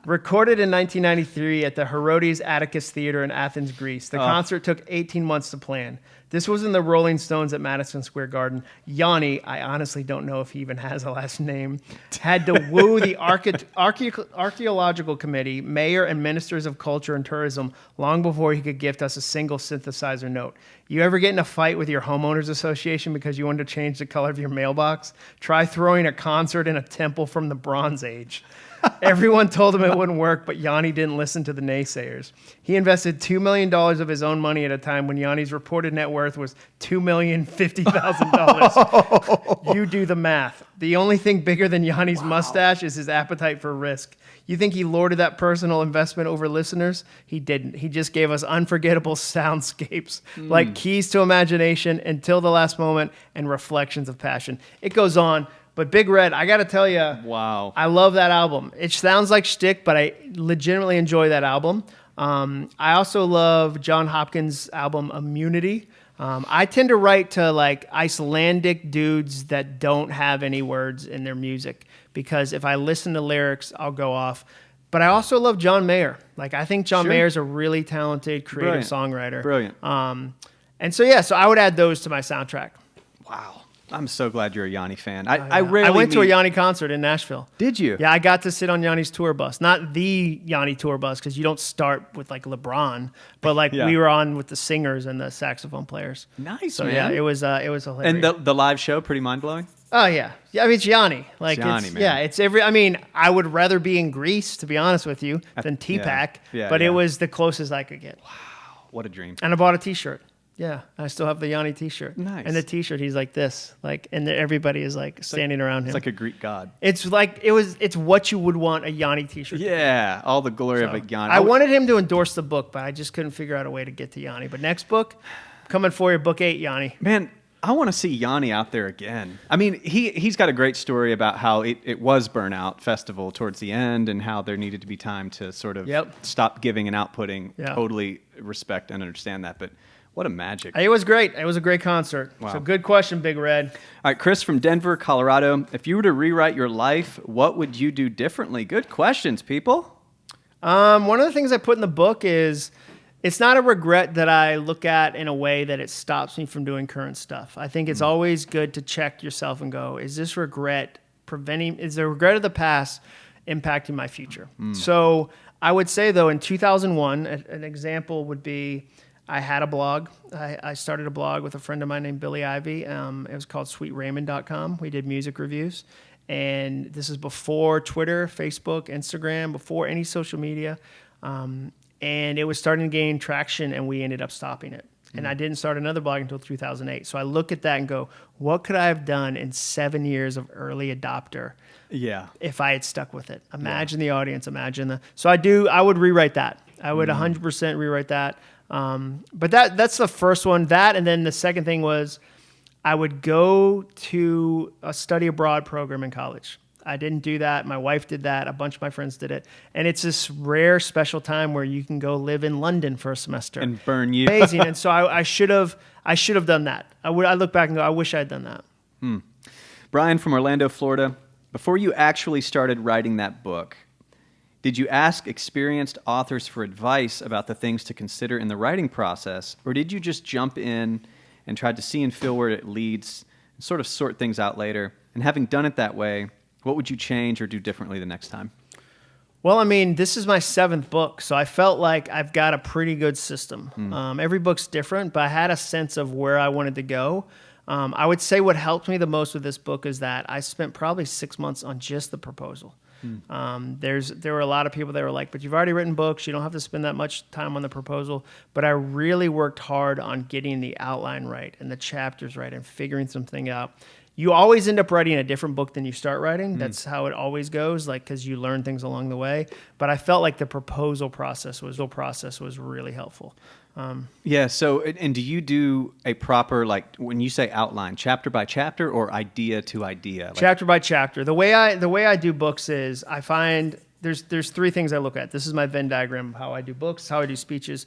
[SPEAKER 2] Recorded in 1993 at the Herodes Atticus Theater in Athens, Greece. The concert took 18 months to plan. This was in the Rolling Stones at Madison Square Garden. Yanni, I honestly don't know if he even has a last name, had to woo the Archaeological Committee, mayor, and ministers of culture and tourism long before he could gift us a single synthesizer note. You ever get in a fight with your homeowners association because you wanted to change the color of your mailbox? Try throwing a concert in a temple from the Bronze Age. Everyone told him it wouldn't work, but Yanni didn't listen to the naysayers. He invested $2 million of his own money at a time when Yanni's reported net worth was $2,050,000. You do the math. The only thing bigger than Yanni's mustache is his appetite for risk. You think he lorded that personal investment over listeners? He didn't. He just gave us unforgettable soundscapes, like keys to imagination, Until the Last Moment, and Reflections of Passion. It goes on. But Big Red, I got to tell you,
[SPEAKER 1] Wow.
[SPEAKER 2] I love that album. It sounds like shtick, but I legitimately enjoy that album. I also love John Hopkins' album Immunity. I tend to write to like Icelandic dudes that don't have any words in their music because if I listen to lyrics, I'll go off. But I also love John Mayer. Like I think John Mayer's a really talented, creative songwriter.
[SPEAKER 1] Brilliant.
[SPEAKER 2] And so I would add those to my soundtrack.
[SPEAKER 1] Wow. I'm so glad you're a Yanni fan. I rarely
[SPEAKER 2] I went to a
[SPEAKER 1] meet-
[SPEAKER 2] Yanni concert in Nashville.
[SPEAKER 1] Did you?
[SPEAKER 2] Yeah, I got to sit on Yanni's tour bus. Not the Yanni tour bus, because you don't start with like LeBron, but like
[SPEAKER 1] Yeah.
[SPEAKER 2] we were on with the singers and the saxophone players.
[SPEAKER 1] Nice,
[SPEAKER 2] So
[SPEAKER 1] man.
[SPEAKER 2] yeah, it was hilarious.
[SPEAKER 1] And the live show, pretty mind-blowing?
[SPEAKER 2] Oh yeah. Yeah, I mean it's Yanni. Like
[SPEAKER 1] It's Yanni,
[SPEAKER 2] it's
[SPEAKER 1] man.
[SPEAKER 2] yeah, it's every I mean, I would rather be in Greece, to be honest with you, than T-Pack.
[SPEAKER 1] Yeah,
[SPEAKER 2] but
[SPEAKER 1] yeah.
[SPEAKER 2] it was the closest I could get.
[SPEAKER 1] What a dream.
[SPEAKER 2] And I bought a t-shirt. Yeah, I still have the Yanni t-shirt.
[SPEAKER 1] Nice.
[SPEAKER 2] And the t-shirt, he's like this, like, and everybody is like standing around him.
[SPEAKER 1] It's like a Greek god.
[SPEAKER 2] It's like it's what you would want a Yanni t-shirt.
[SPEAKER 1] Yeah, all the glory of a Yanni.
[SPEAKER 2] I wanted him to endorse the book, but I just couldn't figure out a way to get to Yanni. But next book, coming for you, book 8, Yanni.
[SPEAKER 1] Man, I want to see Yanni out there again. I mean, he's got a great story about how it was Burnout Festival towards the end and how there needed to be time to sort of stop giving and outputting.
[SPEAKER 2] Yeah.
[SPEAKER 1] Totally respect and understand that. But what a magic.
[SPEAKER 2] It was great. It was a great concert.
[SPEAKER 1] Wow.
[SPEAKER 2] So good question, Big Red.
[SPEAKER 1] All right, Chris from Denver, Colorado. If you were to rewrite your life, what would you do differently? Good questions, people.
[SPEAKER 2] One of the things I put in the book is it's not a regret that I look at in a way that it stops me from doing current stuff. I think it's always good to check yourself and go, is the regret of the past impacting my future? So I would say, though, in 2001, an example would be I had a blog. I started a blog with a friend of mine named Billy Ivy. It was called sweetraymond.com. We did music reviews. And this is before Twitter, Facebook, Instagram, before any social media. And it was starting to gain traction, and we ended up stopping it. And I didn't start another blog until 2008. So I look at that and go, what could I have done in 7 years of early adopter if I had stuck with it? Imagine the audience, So I would rewrite that. I would 100% rewrite that. But that's the first one. That, and then the second thing was I would go to a study abroad program in college. I didn't do that. My wife did that. A bunch of my friends did it. And it's this rare, special time where you can go live in London for a semester.
[SPEAKER 1] And burn you.
[SPEAKER 2] Amazing. And so I should have done that. I look back and go, I wish I had done that.
[SPEAKER 1] Brian from Orlando, Florida. Before you actually started writing that book, did you ask experienced authors for advice about the things to consider in the writing process? Or did you just jump in and try to see and feel where it leads and sort of sort things out later? And having done it that way, what would you change or do differently the next time?
[SPEAKER 2] Well, I mean, this is my 7th book, so I felt like I've got a pretty good system. Every book's different, but I had a sense of where I wanted to go. I would say what helped me the most with this book is that I spent probably 6 months on just the proposal. There were a lot of people that were like, but you've already written books, you don't have to spend that much time on the proposal. But I really worked hard on getting the outline right and the chapters right and figuring something out. You always end up writing a different book than you start writing. That's how it always goes, like, because you learn things along the way. But I felt like the proposal process was really helpful.
[SPEAKER 1] So, and do you do a proper, like, when you say outline, chapter by chapter or idea to idea? Like,
[SPEAKER 2] chapter by chapter. The way I do books is I find there's 3 things I look at. This is my Venn diagram of how I do books, how I do speeches.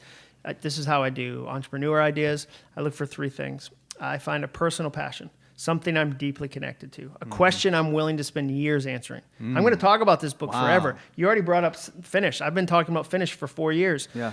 [SPEAKER 2] This is how I do entrepreneur ideas. I look for 3 things. I find a personal passion. Something I'm deeply connected to. A question I'm willing to spend years answering. I'm going to talk about this book forever. You already brought up Finish. I've been talking about Finish for 4 years.
[SPEAKER 1] Yeah.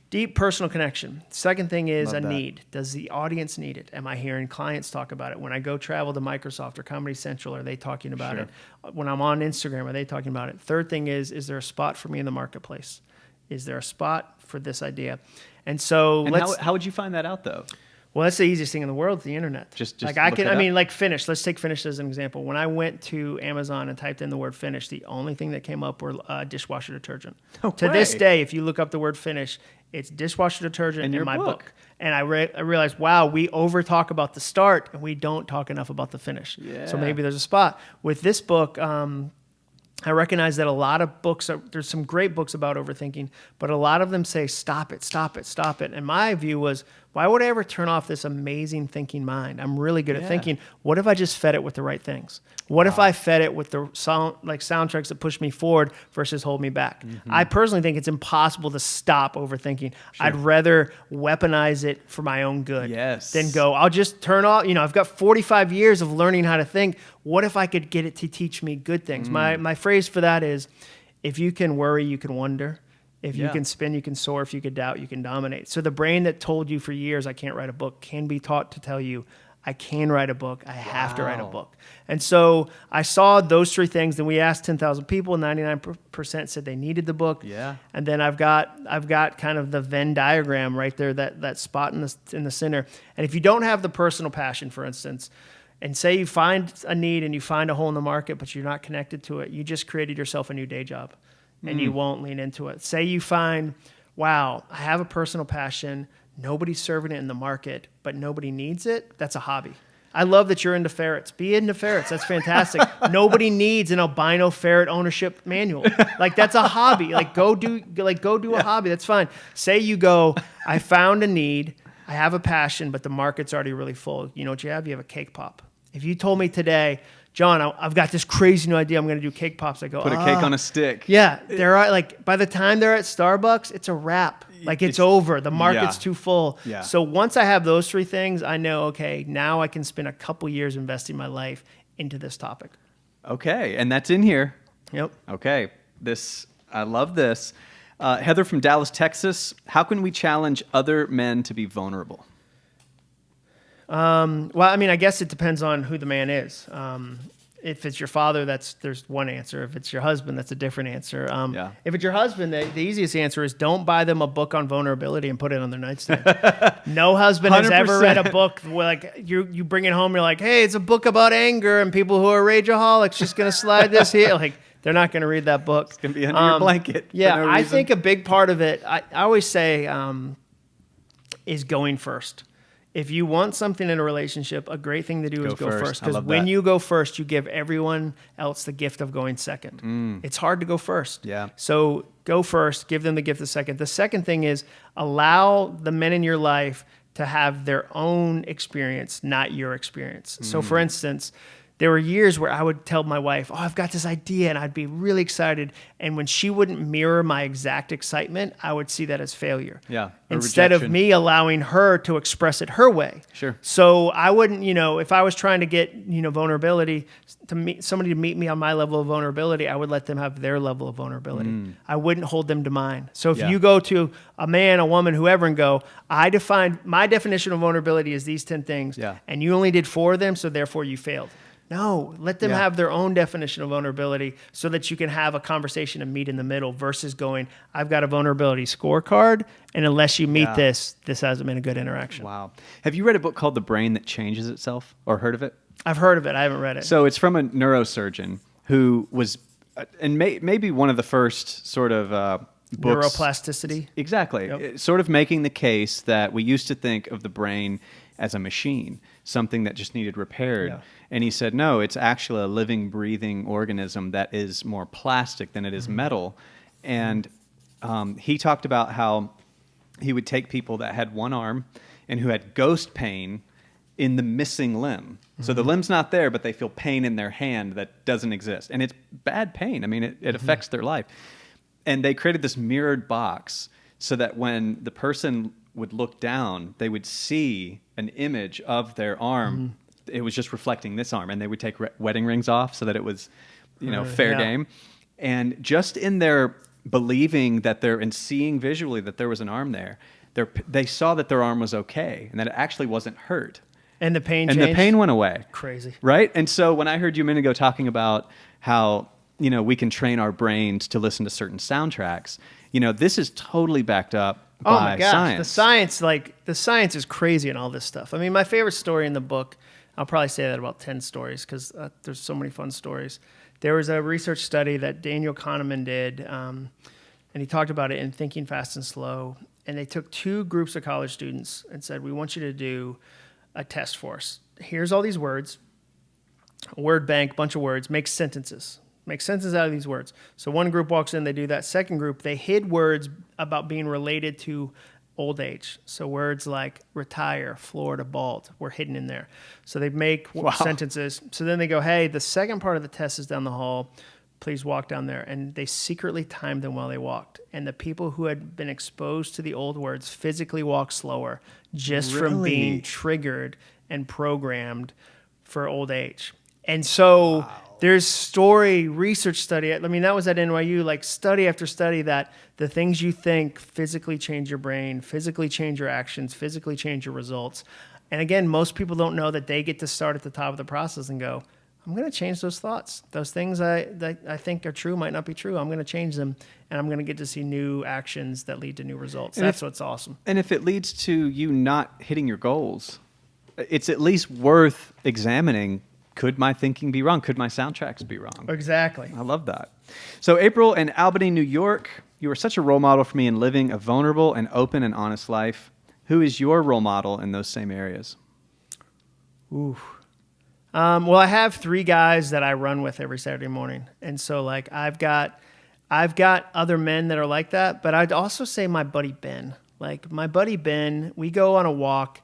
[SPEAKER 2] Deep personal connection. Second thing is
[SPEAKER 1] Love that.
[SPEAKER 2] need. Does the audience need it? Am I hearing clients talk about it? When I go travel to Microsoft or Comedy Central, are they talking about it? When I'm on Instagram, are they talking about it? Third thing is there a spot for me in the marketplace? Is there a spot for this idea? And so
[SPEAKER 1] how would you find that out, though?
[SPEAKER 2] Well, that's the easiest thing in the world, the internet.
[SPEAKER 1] Just
[SPEAKER 2] like
[SPEAKER 1] look it up.
[SPEAKER 2] like Finish. Let's take Finish as an example. When I went to Amazon and typed in the word Finish, the only thing that came up were dishwasher detergent.
[SPEAKER 1] No
[SPEAKER 2] to
[SPEAKER 1] way.
[SPEAKER 2] this day, if you look up the word Finish, it's dishwasher detergent in my book. And I realized, wow, we over talk about the start and we don't talk enough about the finish.
[SPEAKER 1] Yeah.
[SPEAKER 2] So maybe there's a spot. With this book, I recognize that a lot of books, there's some great books about overthinking, but a lot of them say, stop it, stop it, stop it. And my view was, why would I ever turn off this amazing thinking mind? I'm really good at thinking. What if I just fed it with the right things? What if I fed it with the soundtracks that push me forward versus hold me back? I personally think it's impossible to stop overthinking. I'd rather weaponize it for my own good than go, I'll just turn off. I've got 45 years of learning how to think. What if I could get it to teach me good things? My phrase for that is, if you can worry, you can wonder. If you can spin, you can soar. If you can doubt, you can dominate. So the brain that told you for years, I can't write a book, can be taught to tell you, I can write a book. I have to write a book. And so I saw those 3 things. Then we asked 10,000 people. 99% said they needed the book.
[SPEAKER 1] Yeah.
[SPEAKER 2] And then I've got kind of the Venn diagram right there, that spot in the center. And if you don't have the personal passion, for instance, and say you find a need and you find a hole in the market, but you're not connected to it, you just created yourself a new day job. And you won't lean into it. Say you find, wow, I have a personal passion. Nobody's serving it in the market, but nobody needs it. That's a hobby. I love that you're into ferrets. Be into ferrets. That's fantastic. Nobody needs an albino ferret ownership manual. Like, that's a hobby. Go do a hobby. That's fine. Say you go, I found a need. I have a passion, but the market's already really full. You know what you have? You have a cake pop. If you told me today, John, I've got this crazy new idea, I'm going to do cake pops, I go,
[SPEAKER 1] Put a cake on a stick.
[SPEAKER 2] Yeah, they're like, by the time they're at Starbucks, it's a wrap. Like it's over. The market's too full.
[SPEAKER 1] Yeah.
[SPEAKER 2] So once I have those three things, I know, okay, now I can spend a couple years investing my life into this topic.
[SPEAKER 1] Okay, and that's in here.
[SPEAKER 2] Yep.
[SPEAKER 1] Okay, I love this. Heather from Dallas, Texas. How can we challenge other men to be vulnerable?
[SPEAKER 2] Well, I mean, I guess it depends on who the man is. If it's your father, there's one answer. If it's your husband, that's a different answer. If it's your husband, the easiest answer is don't buy them a book on vulnerability and put it on their nightstand. No husband has ever read a book where like you bring it home, you're like, hey, it's a book about anger and people who are rageaholics, just gonna slide this here. Like they're not gonna read that book.
[SPEAKER 1] It's gonna be under your blanket.
[SPEAKER 2] Yeah,
[SPEAKER 1] for no
[SPEAKER 2] I
[SPEAKER 1] reason.
[SPEAKER 2] think a big part of it, I always say, is going first. If you want something in a relationship, a great thing to do is go first. Because when you go first, you give everyone else the gift of going second. It's hard to go first.
[SPEAKER 1] Yeah.
[SPEAKER 2] So go first, give them the gift of second. The second thing is allow the men in your life to have their own experience, not your experience. So for instance, there were years where I would tell my wife, oh, I've got this idea, and I'd be really excited. And when she wouldn't mirror my exact excitement, I would see that as failure.
[SPEAKER 1] Yeah.
[SPEAKER 2] Instead of me allowing her to express it her way.
[SPEAKER 1] Sure.
[SPEAKER 2] So I wouldn't, if I was trying to get, vulnerability, somebody to meet me on my level of vulnerability, I would let them have their level of vulnerability. I wouldn't hold them to mine. So if you go to a man, a woman, whoever, and go, my definition of vulnerability is these 10 things, and you only did 4 of them, so therefore you failed. No, let them have their own definition of vulnerability so that you can have a conversation and meet in the middle versus going, I've got a vulnerability scorecard, and unless you meet this hasn't been a good interaction.
[SPEAKER 1] Wow. Have you read a book called The Brain That Changes Itself or heard of it?
[SPEAKER 2] I've heard of it. I haven't read it.
[SPEAKER 1] So it's from a neurosurgeon who was, and maybe one of the first sort of books.
[SPEAKER 2] Neuroplasticity.
[SPEAKER 1] Exactly.
[SPEAKER 2] Yep.
[SPEAKER 1] Sort of making the case that we used to think of the brain as a machine, something that just needed repaired.
[SPEAKER 2] Yeah.
[SPEAKER 1] And he said, no, it's actually a living, breathing organism that is more plastic than it is metal. And he talked about how he would take people that had one arm and who had ghost pain in the missing limb. So the limb's not there, but they feel pain in their hand that doesn't exist. And it's bad pain. I mean, it affects their life. And they created this mirrored box so that when the person would look down, they would see an image of their arm. It was just reflecting this arm, and they would take wedding rings off so that it was, fair game. And just in their believing that and seeing visually that there was an arm there, they saw that their arm was okay and that it actually wasn't hurt.
[SPEAKER 2] And the pain
[SPEAKER 1] changed? And the pain went away.
[SPEAKER 2] Crazy.
[SPEAKER 1] Right? And so when I heard you a minute ago talking about how, we can train our brains to listen to certain soundtracks, this is totally backed up by science.
[SPEAKER 2] The science is crazy in all this stuff. I mean, my favorite story in the book, I'll probably say that about 10 stories because there's so many fun stories. There was a research study that Daniel Kahneman did, and he talked about it in Thinking Fast and Slow. And they took 2 groups of college students and said, we want you to do a test for us. Here's all these words, a word bank, bunch of words, make sentences. Make sentences out of these words. So one group walks in, they do that. Second group, they hid words about being related to old age. So words like retire, Florida, bald were hidden in there. So they make sentences. So then they go, hey, the second part of the test is down the hall. Please walk down there. And they secretly timed them while they walked. And the people who had been exposed to the old words physically walked slower just from being triggered and programmed for old age. And so there's research study. I mean, that was at NYU, like study after study that the things you think physically change your brain, physically change your actions, physically change your results. And again, most people don't know that they get to start at the top of the process and go, I'm going to change those thoughts. Those things that I think are true might not be true. I'm going to change them, and I'm going to get to see new actions that lead to new results. That's what's awesome.
[SPEAKER 1] And if it leads to you not hitting your goals, it's at least worth examining. Could my thinking be wrong? Could my soundtracks be wrong?
[SPEAKER 2] Exactly.
[SPEAKER 1] I love that. So April in Albany, New York, you were such a role model for me in living a vulnerable and open and honest life. Who is your role model in those same areas?
[SPEAKER 2] Ooh. Well, I have 3 guys that I run with every Saturday morning. And so I've got other men that are like that, but I'd also say my buddy Ben. Like my buddy Ben, we go on a walk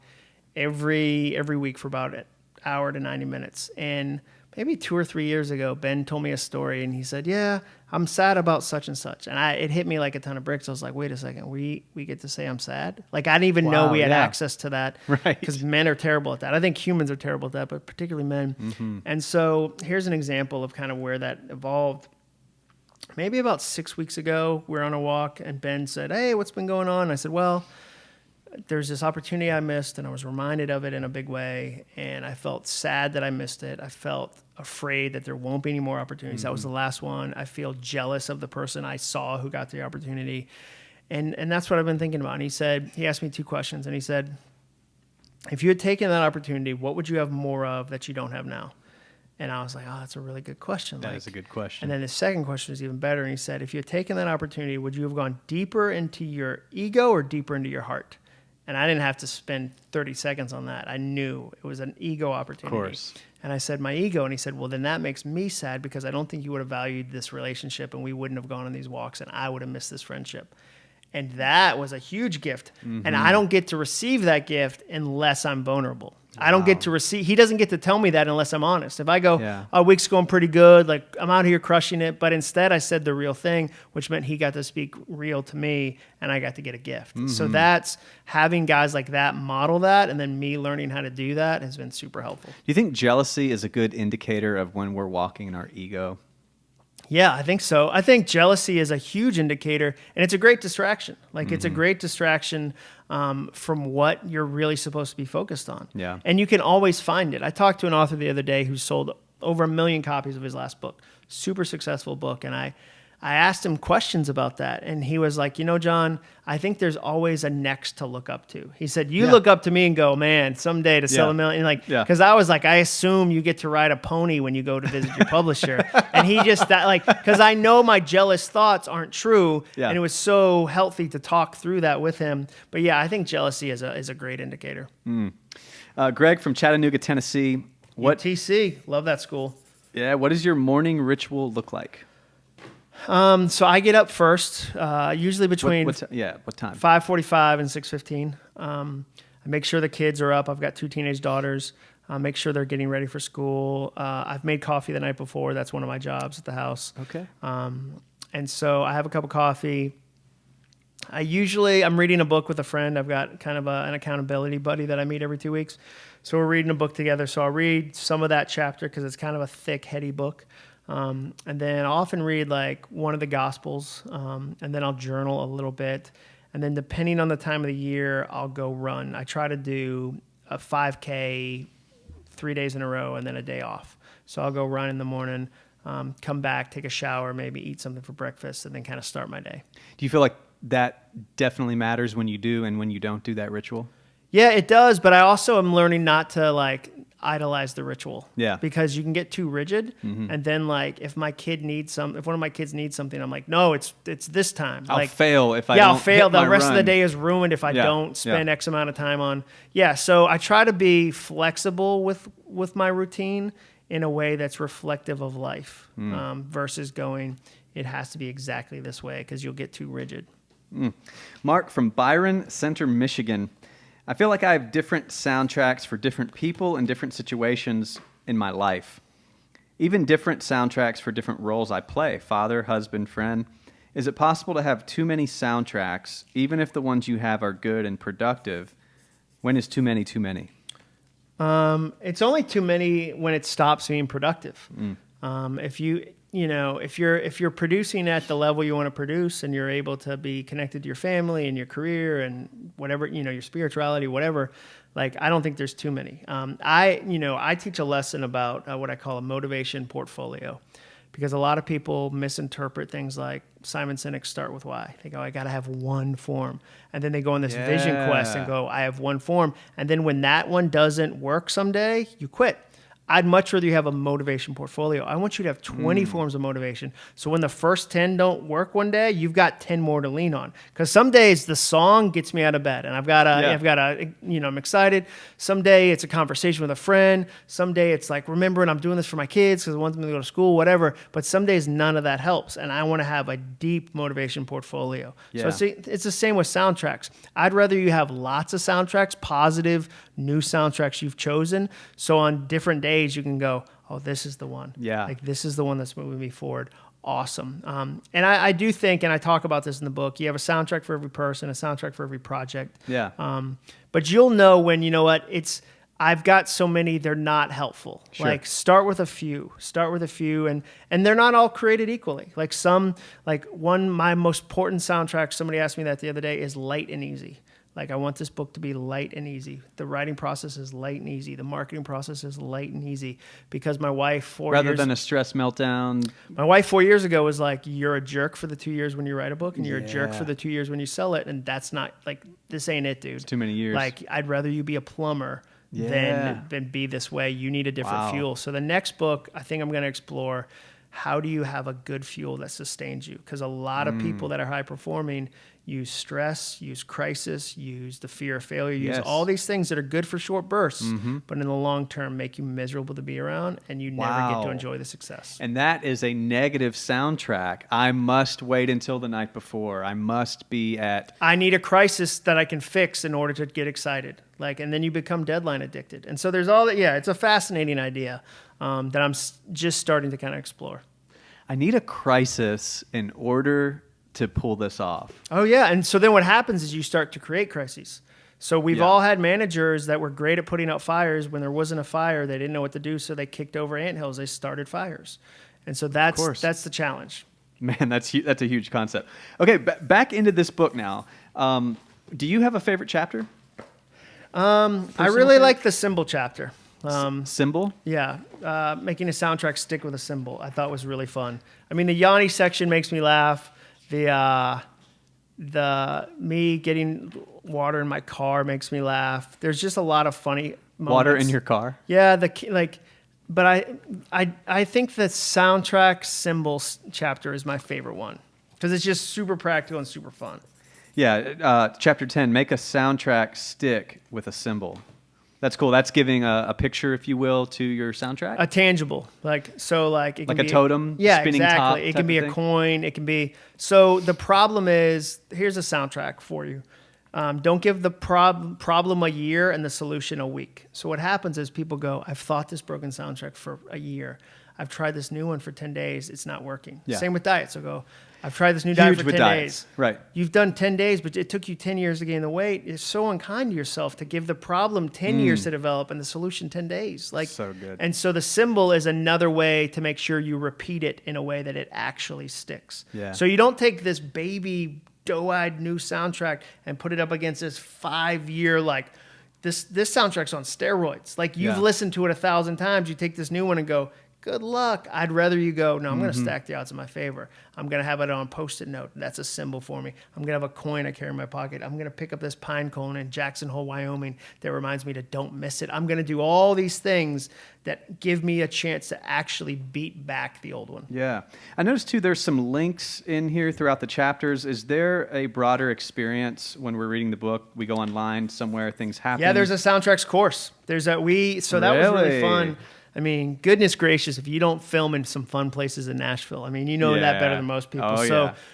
[SPEAKER 2] every week for about an hour to 90 minutes. And maybe 2 or 3 years ago, Ben told me a story and he said, yeah, I'm sad about such and such. And it hit me like a ton of bricks. I was like, wait a second, we get to say I'm sad? Like I didn't even know we had access to that.
[SPEAKER 1] Right.
[SPEAKER 2] Because men are terrible at that. I think humans are terrible at that, but particularly men. Mm-hmm. And so here's an example of kind of where that evolved. Maybe about 6 weeks ago, we're on a walk and Ben said, hey, what's been going on? I said, well, there's this opportunity I missed and I was reminded of it in a big way. And I felt sad that I missed it. I felt afraid that there won't be any more opportunities. Mm-hmm. That was the last one. I feel jealous of the person I saw who got the opportunity. And that's what I've been thinking about. And he asked me 2 questions and he said, if you had taken that opportunity, what would you have more of that you don't have now? And I was like, oh, that's a really good question.
[SPEAKER 1] That is a good question.
[SPEAKER 2] And then the second question is even better. And he said, if you had taken that opportunity, would you have gone deeper into your ego or deeper into your heart? And I didn't have to spend 30 seconds on that. I knew it was an ego opportunity.
[SPEAKER 1] Of course.
[SPEAKER 2] And I said, my ego. And he said, well, then that makes me sad because I don't think you would have valued this relationship and we wouldn't have gone on these walks and I would have missed this friendship. And that was a huge gift. Mm-hmm. And I don't get to receive that gift unless I'm vulnerable. Wow. I don't get to receive. He doesn't get to tell me that unless I'm honest. If I go, our week's going pretty good, like I'm out here crushing it. But instead I said the real thing, which meant he got to speak real to me and I got to get a gift. Mm-hmm. So that's having guys like that model that. And then me learning how to do that has been super helpful.
[SPEAKER 1] Do you think jealousy is a good indicator of when we're walking in our ego?
[SPEAKER 2] Yeah, I think so. I think jealousy is a huge indicator, and it's a great distraction. Like, it's a great distraction from what you're really supposed to be focused on.
[SPEAKER 1] Yeah.
[SPEAKER 2] And you can always find it. I talked to an author the other day who sold over 1 million copies of his last book. Super successful book. And I asked him questions about that. And he was like, John, I think there's always a next to look up to. He said, you look up to me and go, man, someday to sell 1 million. Like, because I was like, I assume you get to ride a pony when you go to visit your publisher. And he just, because I know my jealous thoughts aren't true. Yeah. And it was so healthy to talk through that with him. But yeah, I think jealousy is a great indicator.
[SPEAKER 1] Greg from Chattanooga, Tennessee.
[SPEAKER 2] UTC, love that school.
[SPEAKER 1] Yeah, what does your morning ritual look like?
[SPEAKER 2] So I get up first, usually between
[SPEAKER 1] what time?
[SPEAKER 2] 5:45 and 6:15. I make sure the kids are up. I've got 2 teenage daughters. Make sure they're getting ready for school. I've made coffee the night before. That's one of my jobs at the house.
[SPEAKER 1] Okay.
[SPEAKER 2] And so I have a cup of coffee. I'm reading a book with a friend. I've got kind of an accountability buddy that I meet every 2 weeks. So we're reading a book together. So I'll read some of that chapter because it's kind of a thick, heady book. And then I'll often read like one of the Gospels, and then I'll journal a little bit. And then depending on the time of the year, I'll go run. I try to do a 5K 3 days in a row and then a day off. So I'll go run in the morning, come back, take a shower, maybe eat something for breakfast, and then kind of start my day.
[SPEAKER 1] Do you feel like that definitely matters when you do and when you don't do that ritual?
[SPEAKER 2] Yeah, it does. But I also am learning not to idolize the ritual.
[SPEAKER 1] Yeah.
[SPEAKER 2] Because you can get too rigid. Mm-hmm. And then if one of my kids needs something, I'm like, no, it's this time.
[SPEAKER 1] I'll fail if I don't.
[SPEAKER 2] Yeah, I'll fail. The rest
[SPEAKER 1] run.
[SPEAKER 2] of the day is ruined if I don't spend X amount of time on. Yeah. So I try to be flexible with my routine in a way that's reflective of life, versus going, it has to be exactly this way because you'll get too rigid.
[SPEAKER 1] Mark from Byron Center, Michigan. I feel like I have different soundtracks for different people and different situations in my life. Even different soundtracks for different roles I play, father, husband, friend. Is it possible to have too many soundtracks, even if the ones you have are good and productive? When is too many too many?
[SPEAKER 2] It's only too many when it stops being productive. If you're producing at the level you want to produce and you're able to be connected to your family and your career and whatever, your spirituality, whatever, I don't think there's too many. I teach a lesson about what I call a motivation portfolio, because a lot of people misinterpret things like Simon Sinek's Start With Why. They go, I got to have one form. And then they go on this vision quest and go, I have one form. And then when that one doesn't work someday, you quit. I'd much rather you have a motivation portfolio. I want you to have 20 forms of motivation. So when the first 10 don't work one day, you've got 10 more to lean on. Because some days the song gets me out of bed, and I'm excited. Some day it's a conversation with a friend. Some day it's like remembering I'm doing this for my kids because I want them to go to school, whatever. But some days none of that helps, and I want to have a deep motivation portfolio.
[SPEAKER 1] Yeah.
[SPEAKER 2] So it's the same with soundtracks. I'd rather you have lots of soundtracks, positive, new soundtracks you've chosen. So on different days you can go, oh, this is the one.
[SPEAKER 1] Yeah.
[SPEAKER 2] Like this is the one that's moving me forward. Awesome. And I do think, and I talk about this in the book, you have a soundtrack for every person, a soundtrack for every project.
[SPEAKER 1] Yeah.
[SPEAKER 2] But you'll know when, you know what, I've got so many, they're not helpful.
[SPEAKER 1] Sure.
[SPEAKER 2] Like start with a few, and they're not all created equally. Like my most important soundtrack, somebody asked me that the other day, is light and easy. Like I want this book to be light and easy. The writing process is light and easy. The marketing process is light and easy because my wife
[SPEAKER 1] rather than a stress meltdown.
[SPEAKER 2] My wife 4 years ago was like, you're a jerk for the 2 years when you write a book and you're a jerk for the 2 years when you sell it. And that's not like, this ain't it, dude.
[SPEAKER 1] It's too many years.
[SPEAKER 2] Like I'd rather you be a plumber than be this way. You need a different fuel. So the next book, I think I'm going to explore, how do you have a good fuel that sustains you? Because a lot of people that are high performing use stress, use crisis, use the fear of failure, use all these things that are good for short bursts, but in the long term make you miserable to be around, and you never get to enjoy the success.
[SPEAKER 1] And that is a negative soundtrack. I must wait until the night before. I must be at...
[SPEAKER 2] I need a crisis that I can fix in order to get excited. And then you become deadline addicted. And so there's all that. Yeah, it's a fascinating idea that I'm just starting to kind of explore.
[SPEAKER 1] I need a crisis in order to pull this off.
[SPEAKER 2] Oh, yeah. And so then what happens is you start to create crises. So we've all had managers that were great at putting out fires. When there wasn't a fire, they didn't know what to do, so they kicked over anthills. They started fires. And so that's the challenge.
[SPEAKER 1] Man, that's a huge concept. Okay, back into this book now. Do you have a favorite chapter?
[SPEAKER 2] I really like the symbol chapter.
[SPEAKER 1] Symbol?
[SPEAKER 2] Yeah. Making a soundtrack stick with a symbol I thought was really fun. I mean, the Yanni section makes me laugh. The me getting water in my car makes me laugh. There's just a lot of funny moments.
[SPEAKER 1] Water in your car?
[SPEAKER 2] Yeah, but I think the soundtrack symbols chapter is my favorite one because it's just super practical and super fun.
[SPEAKER 1] Yeah, chapter 10, make a soundtrack stick with a symbol. That's cool. That's giving a picture, if you will, to your soundtrack?
[SPEAKER 2] A tangible. It can
[SPEAKER 1] like
[SPEAKER 2] be
[SPEAKER 1] a totem?
[SPEAKER 2] Yeah,
[SPEAKER 1] spinning
[SPEAKER 2] exactly.
[SPEAKER 1] top
[SPEAKER 2] It can be a coin. It can be... So the problem is, here's a soundtrack for you. Don't give the problem a year and the solution a week. So what happens is people go, I've thought this broken soundtrack for a year. I've tried this new one for 10 days. It's not working. Yeah. Same with diets. So go, I've tried this new diet for 10 days.
[SPEAKER 1] Right.
[SPEAKER 2] You've done 10 days, but it took you 10 years to gain the weight. It's so unkind to yourself to give the problem 10 years to develop and the solution 10 days.
[SPEAKER 1] So good.
[SPEAKER 2] And so the symbol is another way to make sure you repeat it in a way that it actually sticks.
[SPEAKER 1] Yeah.
[SPEAKER 2] So you don't take this baby doe-eyed new soundtrack and put it up against this 5-year, this soundtrack's on steroids. You've listened to it 1,000 times. You take this new one and go, good luck. I'd rather you go, no, I'm going to stack the odds in my favor. I'm going to have it on a Post-it note. That's a symbol for me. I'm going to have a coin I carry in my pocket. I'm going to pick up this pine cone in Jackson Hole, Wyoming that reminds me to don't miss it. I'm going to do all these things that give me a chance to actually beat back the old one.
[SPEAKER 1] Yeah. I noticed, too, there's some links in here throughout the chapters. Is there a broader experience when we're reading the book? We go online somewhere, things happen?
[SPEAKER 2] Yeah, there's a soundtracks course. So that was really fun. I mean, goodness gracious, if you don't film in some fun places in Nashville, I mean, you know that better than most people.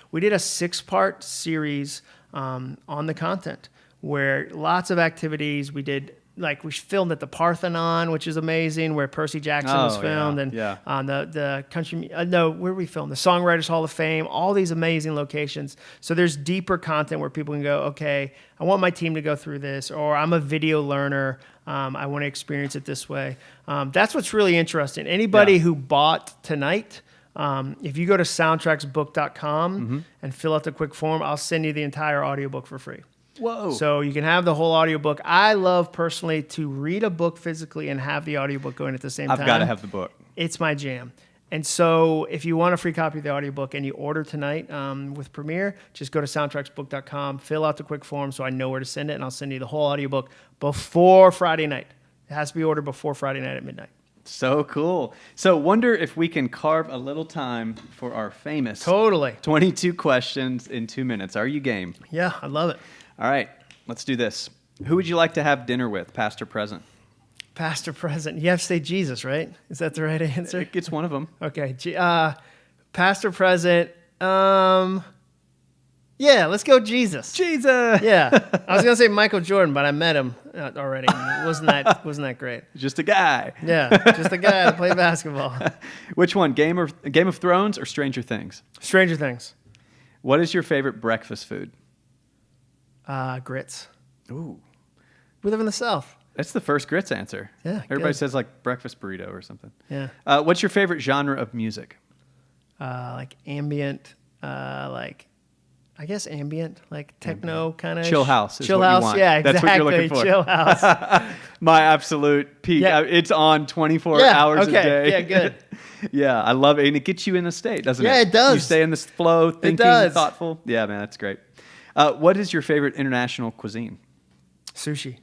[SPEAKER 2] We did a 6-part series on the content where lots of activities. We did, we filmed at the Parthenon, which is amazing, where Percy Jackson was filmed, and on the country, where we filmed, the Songwriters Hall of Fame, all these amazing locations. So there's deeper content where people can go, okay, I want my team to go through this, or I'm a video learner. I want to experience it this way. That's what's really interesting. Anybody who bought tonight, if you go to soundtracksbook.com and fill out the quick form, I'll send you the entire audiobook for free.
[SPEAKER 1] Whoa.
[SPEAKER 2] So you can have the whole audiobook. I love personally to read a book physically and have the audiobook going at the same time.
[SPEAKER 1] I've got to have the book.
[SPEAKER 2] It's my jam. And so if you want a free copy of the audiobook and you order tonight with Premiere, just go to soundtracksbook.com, fill out the quick form so I know where to send it, and I'll send you the whole audiobook before Friday night. It has to be ordered before Friday night at midnight.
[SPEAKER 1] So cool. So wonder if we can carve a little time for our famous
[SPEAKER 2] Totally.
[SPEAKER 1] 22 questions in 2 minutes. Are you game?
[SPEAKER 2] Yeah, I love it.
[SPEAKER 1] All right, let's do this. Who would you like to have dinner with, past or present?
[SPEAKER 2] Past or present? You have to say Jesus, right? Is that the right answer?
[SPEAKER 1] It's one of them.
[SPEAKER 2] Okay. Past or present? Yeah, let's go Jesus.
[SPEAKER 1] Jesus.
[SPEAKER 2] Yeah, I was gonna say Michael Jordan, but I met him already. It wasn't that great?
[SPEAKER 1] Just a guy.
[SPEAKER 2] Yeah, just a guy to play basketball.
[SPEAKER 1] Which one, Game of Thrones or Stranger Things?
[SPEAKER 2] Stranger Things.
[SPEAKER 1] What is your favorite breakfast food?
[SPEAKER 2] Grits.
[SPEAKER 1] Ooh,
[SPEAKER 2] We live in the South.
[SPEAKER 1] that's the first grits answer.
[SPEAKER 2] Yeah,
[SPEAKER 1] Everybody
[SPEAKER 2] good.
[SPEAKER 1] says like breakfast burrito or something.
[SPEAKER 2] Yeah.
[SPEAKER 1] What's your favorite genre of music?
[SPEAKER 2] Like ambient, like I guess ambient, like techno kind of.
[SPEAKER 1] Chill house is
[SPEAKER 2] Chill
[SPEAKER 1] what you
[SPEAKER 2] house,
[SPEAKER 1] want.
[SPEAKER 2] yeah, exactly.
[SPEAKER 1] That's what you're looking for.
[SPEAKER 2] Chill house.
[SPEAKER 1] My absolute peak.
[SPEAKER 2] Yeah.
[SPEAKER 1] It's on 24
[SPEAKER 2] Yeah,
[SPEAKER 1] hours
[SPEAKER 2] okay.
[SPEAKER 1] a day.
[SPEAKER 2] Yeah, good.
[SPEAKER 1] Yeah, I love it. And it gets you in the state, doesn't it?
[SPEAKER 2] Yeah, it does.
[SPEAKER 1] You stay in this flow, thinking,
[SPEAKER 2] does.
[SPEAKER 1] thoughtful. Yeah, man, that's great. What is your favorite international cuisine?
[SPEAKER 2] Sushi.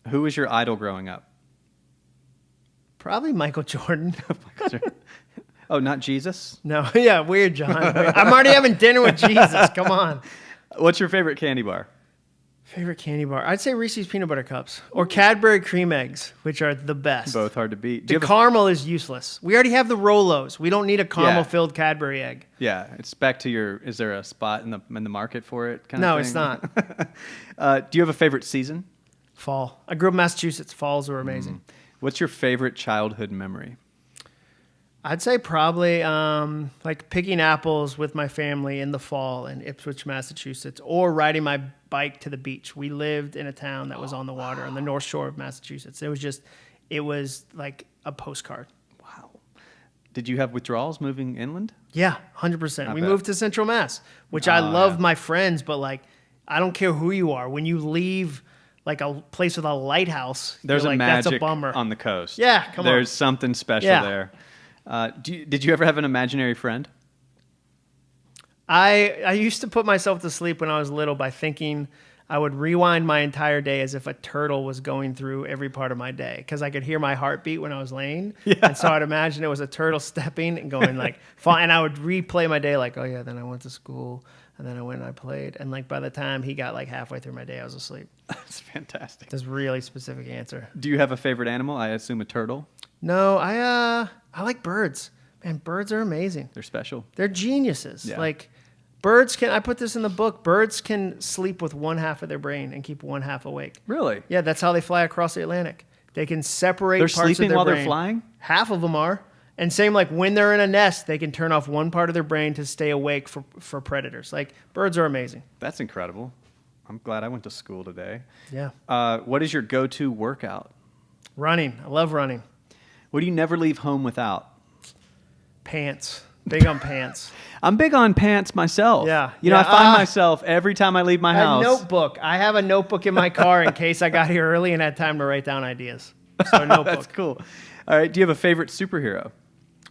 [SPEAKER 1] Who was your idol growing up?
[SPEAKER 2] Probably Michael Jordan.
[SPEAKER 1] Oh, not Jesus?
[SPEAKER 2] No, yeah, weird, John. I'm already having dinner with Jesus. Come on.
[SPEAKER 1] What's your favorite candy bar?
[SPEAKER 2] Favorite candy bar? I'd say Reese's Peanut Butter Cups or Cadbury Cream Eggs, which are the best.
[SPEAKER 1] Both hard to beat.
[SPEAKER 2] The caramel is useless. We already have the Rolos. We don't need a caramel-filled Cadbury egg.
[SPEAKER 1] Yeah, it's back to your. Is there a spot in the market for it?
[SPEAKER 2] No,
[SPEAKER 1] of
[SPEAKER 2] it's
[SPEAKER 1] thing?
[SPEAKER 2] not.
[SPEAKER 1] Do you have a favorite season?
[SPEAKER 2] Fall. I grew up in Massachusetts. Falls were amazing.
[SPEAKER 1] What's your favorite childhood memory?
[SPEAKER 2] I'd say probably like picking apples with my family in the fall in Ipswich, Massachusetts, or riding my bike to the beach. We lived in a town that was on the water on the North Shore of Massachusetts. It was like a postcard.
[SPEAKER 1] Wow. Did you have withdrawals moving inland?
[SPEAKER 2] Yeah, 100%. We
[SPEAKER 1] bet.
[SPEAKER 2] moved to Central Mass, which I love my friends, but like, I don't care who you are. When you leave like a place with a lighthouse,
[SPEAKER 1] There's
[SPEAKER 2] you're
[SPEAKER 1] a
[SPEAKER 2] like,
[SPEAKER 1] magic
[SPEAKER 2] that's a bummer.
[SPEAKER 1] on the coast.
[SPEAKER 2] Yeah, come on.
[SPEAKER 1] There's something special
[SPEAKER 2] Yeah.
[SPEAKER 1] there. Did you ever have an imaginary friend?
[SPEAKER 2] I used to put myself to sleep when I was little by thinking I would rewind my entire day as if a turtle was going through every part of my day because I could hear my heartbeat when I was laying. Yeah. And so I'd imagine it was a turtle stepping and going like, and I would replay my day like, oh yeah, then I went to school and then I went and I played. And like by the time he got like halfway through my day, I was asleep.
[SPEAKER 1] That's fantastic.
[SPEAKER 2] That's a really specific answer.
[SPEAKER 1] Do you have a favorite animal? I assume a turtle.
[SPEAKER 2] No, I like birds. Man, birds are amazing.
[SPEAKER 1] They're special.
[SPEAKER 2] They're geniuses.
[SPEAKER 1] Yeah.
[SPEAKER 2] Like birds I put this in the book, birds can sleep with one half of their brain and keep one half awake.
[SPEAKER 1] Really?
[SPEAKER 2] Yeah, that's how they fly across the Atlantic. They can separate
[SPEAKER 1] They're
[SPEAKER 2] parts of
[SPEAKER 1] sleeping
[SPEAKER 2] their
[SPEAKER 1] while
[SPEAKER 2] brain.
[SPEAKER 1] they're flying?
[SPEAKER 2] Half of them are. And same like when they're in a nest, they can turn off one part of their brain to stay awake for predators. Like birds are amazing.
[SPEAKER 1] That's incredible. I'm glad I went to school today.
[SPEAKER 2] Yeah.
[SPEAKER 1] What is your go-to workout?
[SPEAKER 2] Running. I love running.
[SPEAKER 1] What do you never leave home without?
[SPEAKER 2] Pants. Big on pants.
[SPEAKER 1] I'm big on pants myself.
[SPEAKER 2] Yeah.
[SPEAKER 1] You know,
[SPEAKER 2] Yeah,
[SPEAKER 1] I find myself every time I leave my
[SPEAKER 2] A
[SPEAKER 1] house.
[SPEAKER 2] notebook. I have a notebook in my car in case I got here early and had time to write down ideas. So a notebook.
[SPEAKER 1] That's cool. All right. Do you have a favorite superhero?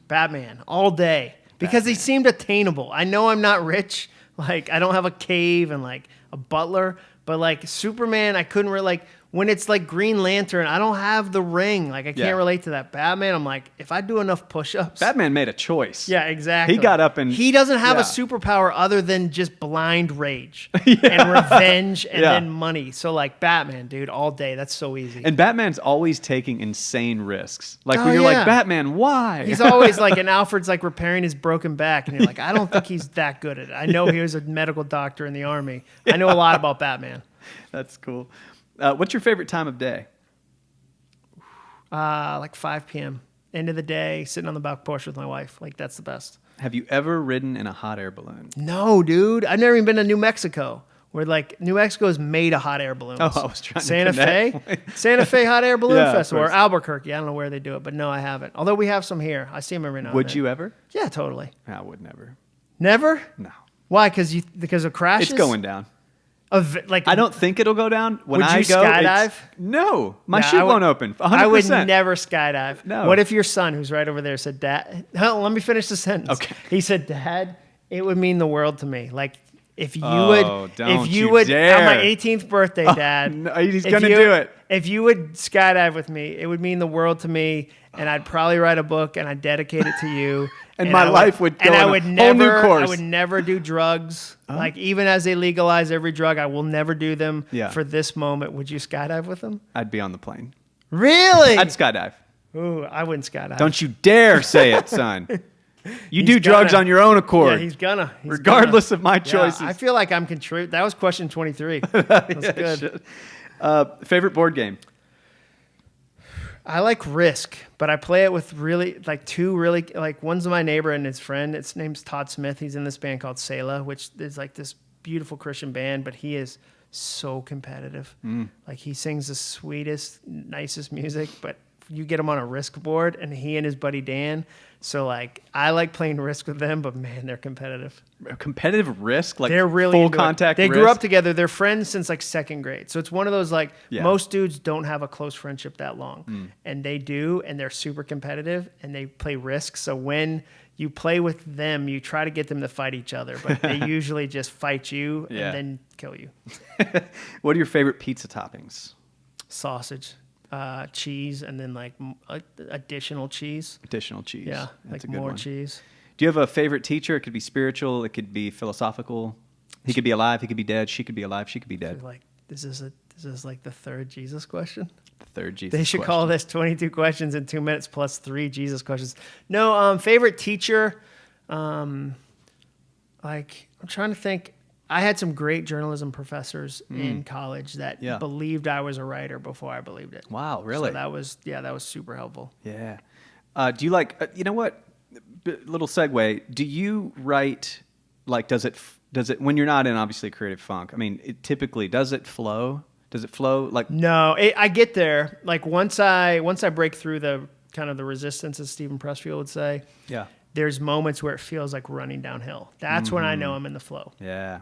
[SPEAKER 2] Batman all day because he seemed attainable. I know I'm not rich. Like I don't have a cave and like a butler, but like Superman, I couldn't really like when it's like Green Lantern, I don't have the ring. Like I can't relate to that. Batman, I'm like, if I do enough push-ups.
[SPEAKER 1] Batman made a choice.
[SPEAKER 2] Yeah, exactly.
[SPEAKER 1] He got up and
[SPEAKER 2] he doesn't have a
[SPEAKER 1] yeah.
[SPEAKER 2] superpower other than just blind rage and revenge and then money. So like Batman, dude, all day. That's so easy.
[SPEAKER 1] And Batman's always taking insane risks. Like when you're like, Batman, why?
[SPEAKER 2] He's always like, and Alfred's like repairing his broken back. And you're like, I don't think he's that good at it. I know he was a medical doctor in the army. I know a lot about Batman.
[SPEAKER 1] That's cool. What's your favorite time of day?
[SPEAKER 2] Like 5 p.m. End of the day, sitting on the back porch with my wife. Like that's the best.
[SPEAKER 1] Have you ever ridden in a hot air balloon?
[SPEAKER 2] No, dude. I've never even been to New Mexico. Where like New Mexico is made of hot air balloons.
[SPEAKER 1] Oh, I was trying
[SPEAKER 2] Santa
[SPEAKER 1] to
[SPEAKER 2] Fe, Santa Fe Hot Air Balloon
[SPEAKER 1] Yeah, of
[SPEAKER 2] Festival, or
[SPEAKER 1] course.
[SPEAKER 2] Albuquerque. I don't know where they do it, but no, I haven't. Although we have some here, I see them every now and
[SPEAKER 1] Would
[SPEAKER 2] then.
[SPEAKER 1] you ever?
[SPEAKER 2] Yeah, totally.
[SPEAKER 1] I would never.
[SPEAKER 2] Never?
[SPEAKER 1] No.
[SPEAKER 2] Why? Because of crashes?
[SPEAKER 1] It's going down.
[SPEAKER 2] Like
[SPEAKER 1] I don't think it'll go down. When
[SPEAKER 2] Would
[SPEAKER 1] I
[SPEAKER 2] you
[SPEAKER 1] go,
[SPEAKER 2] skydive?
[SPEAKER 1] No, my
[SPEAKER 2] Yeah,
[SPEAKER 1] chute won't open. 100%.
[SPEAKER 2] I would never skydive.
[SPEAKER 1] No.
[SPEAKER 2] What if your son, who's right over there, said, "Dad," let me finish the sentence.
[SPEAKER 1] Okay.
[SPEAKER 2] He said, "Dad, it would mean the world to me. Like If you
[SPEAKER 1] don't you dare.
[SPEAKER 2] on my 18th birthday, Dad,
[SPEAKER 1] No, he's
[SPEAKER 2] if
[SPEAKER 1] gonna
[SPEAKER 2] you-
[SPEAKER 1] do it.
[SPEAKER 2] If you would skydive with me, it would mean the world to me, and I'd probably write a book and I'd dedicate it to you.
[SPEAKER 1] And my life would go on a whole new course.
[SPEAKER 2] I would never do drugs. Like even as they legalize every drug, I will never do them.
[SPEAKER 1] Yeah.
[SPEAKER 2] For this moment, would you skydive with them?
[SPEAKER 1] I'd be on the plane.
[SPEAKER 2] Really?
[SPEAKER 1] I'd skydive.
[SPEAKER 2] Ooh, I wouldn't skydive.
[SPEAKER 1] Don't you dare say it, son. You
[SPEAKER 2] He's
[SPEAKER 1] do drugs
[SPEAKER 2] gonna.
[SPEAKER 1] on your own accord.
[SPEAKER 2] Yeah, he's gonna.
[SPEAKER 1] regardless of my
[SPEAKER 2] Yeah,
[SPEAKER 1] choices.
[SPEAKER 2] I feel like I'm contributing. That was question 23. That's good.
[SPEAKER 1] Shit. Favorite board game?
[SPEAKER 2] I like Risk, but I play it with one's my neighbor and his friend. Its name's Todd Smith. He's in this band called Selah, which is like this beautiful Christian band, but he is so competitive. Like he sings the sweetest, nicest music, but you get him on a Risk board and he and his buddy Dan. So like I like playing Risk with them, but man, they're competitive.
[SPEAKER 1] Competitive Risk? Like
[SPEAKER 2] They're really
[SPEAKER 1] full
[SPEAKER 2] into it.
[SPEAKER 1] contact
[SPEAKER 2] They
[SPEAKER 1] Risk?
[SPEAKER 2] grew up together. They're friends since like second grade. So it's one of those like
[SPEAKER 1] Yeah.
[SPEAKER 2] most dudes don't have a close friendship that long. And they do, and they're super competitive and they play Risk. So when you play with them, you try to get them to fight each other, but they usually just fight you
[SPEAKER 1] Yeah.
[SPEAKER 2] and then kill you.
[SPEAKER 1] What are your favorite pizza toppings?
[SPEAKER 2] Sausage, cheese, and then like additional cheese.
[SPEAKER 1] Additional cheese.
[SPEAKER 2] Yeah,
[SPEAKER 1] That's
[SPEAKER 2] like
[SPEAKER 1] a good
[SPEAKER 2] more
[SPEAKER 1] one.
[SPEAKER 2] cheese.
[SPEAKER 1] Do you have a favorite teacher? It could be spiritual. It could be philosophical. He could be alive. He could be dead. She could be alive. She could be dead.
[SPEAKER 2] Like this is like the third Jesus question.
[SPEAKER 1] The third Jesus
[SPEAKER 2] They should
[SPEAKER 1] question.
[SPEAKER 2] call this 22 questions in 2 minutes plus 3 Jesus questions. No, favorite teacher. Like I'm trying to think. I had some great journalism professors in college that
[SPEAKER 1] Yeah.
[SPEAKER 2] believed I was a writer before I believed it.
[SPEAKER 1] Wow, really?
[SPEAKER 2] So that was super helpful.
[SPEAKER 1] Yeah. Do you like, you know what? Little segue. Do you write, like, does it, when you're not in obviously a creative funk, I mean, typically, does it flow? Does it flow? Like,
[SPEAKER 2] No, I get there. Like once I break through the kind of the resistance, as Stephen Pressfield would say,
[SPEAKER 1] yeah.
[SPEAKER 2] there's moments where it feels like running downhill. That's when I know I'm in the flow.
[SPEAKER 1] Yeah.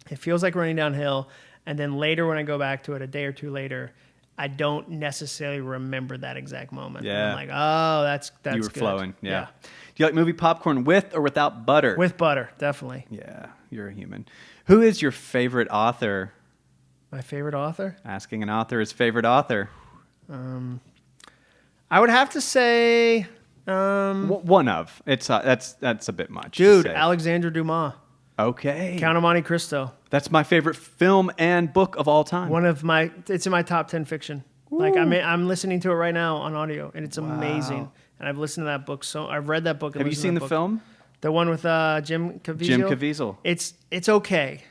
[SPEAKER 2] It feels like running downhill. And then later when I go back to it, a day or two later, I don't necessarily remember that exact moment.
[SPEAKER 1] Yeah.
[SPEAKER 2] I'm like, oh, that's
[SPEAKER 1] You were
[SPEAKER 2] good.
[SPEAKER 1] flowing. Yeah. Do you like movie popcorn with or without butter?
[SPEAKER 2] With butter, definitely.
[SPEAKER 1] Yeah. You're a human. Who is your favorite author?
[SPEAKER 2] My favorite author?
[SPEAKER 1] Asking an author his favorite author.
[SPEAKER 2] I would have to say,
[SPEAKER 1] One of. It's that's a bit much. to
[SPEAKER 2] dude,
[SPEAKER 1] say.
[SPEAKER 2] Alexandre Dumas,
[SPEAKER 1] Okay.
[SPEAKER 2] Count of Monte Cristo.
[SPEAKER 1] That's my favorite film and book of all time.
[SPEAKER 2] It's in my top 10 fiction. Like I'm listening to it right now on audio, and it's amazing. And I've listened to that book. I've read that book. And
[SPEAKER 1] Have you
[SPEAKER 2] listened
[SPEAKER 1] seen
[SPEAKER 2] to
[SPEAKER 1] the
[SPEAKER 2] that book.
[SPEAKER 1] film?
[SPEAKER 2] The one with Jim Caviezel?
[SPEAKER 1] Jim Caviezel.
[SPEAKER 2] It's okay.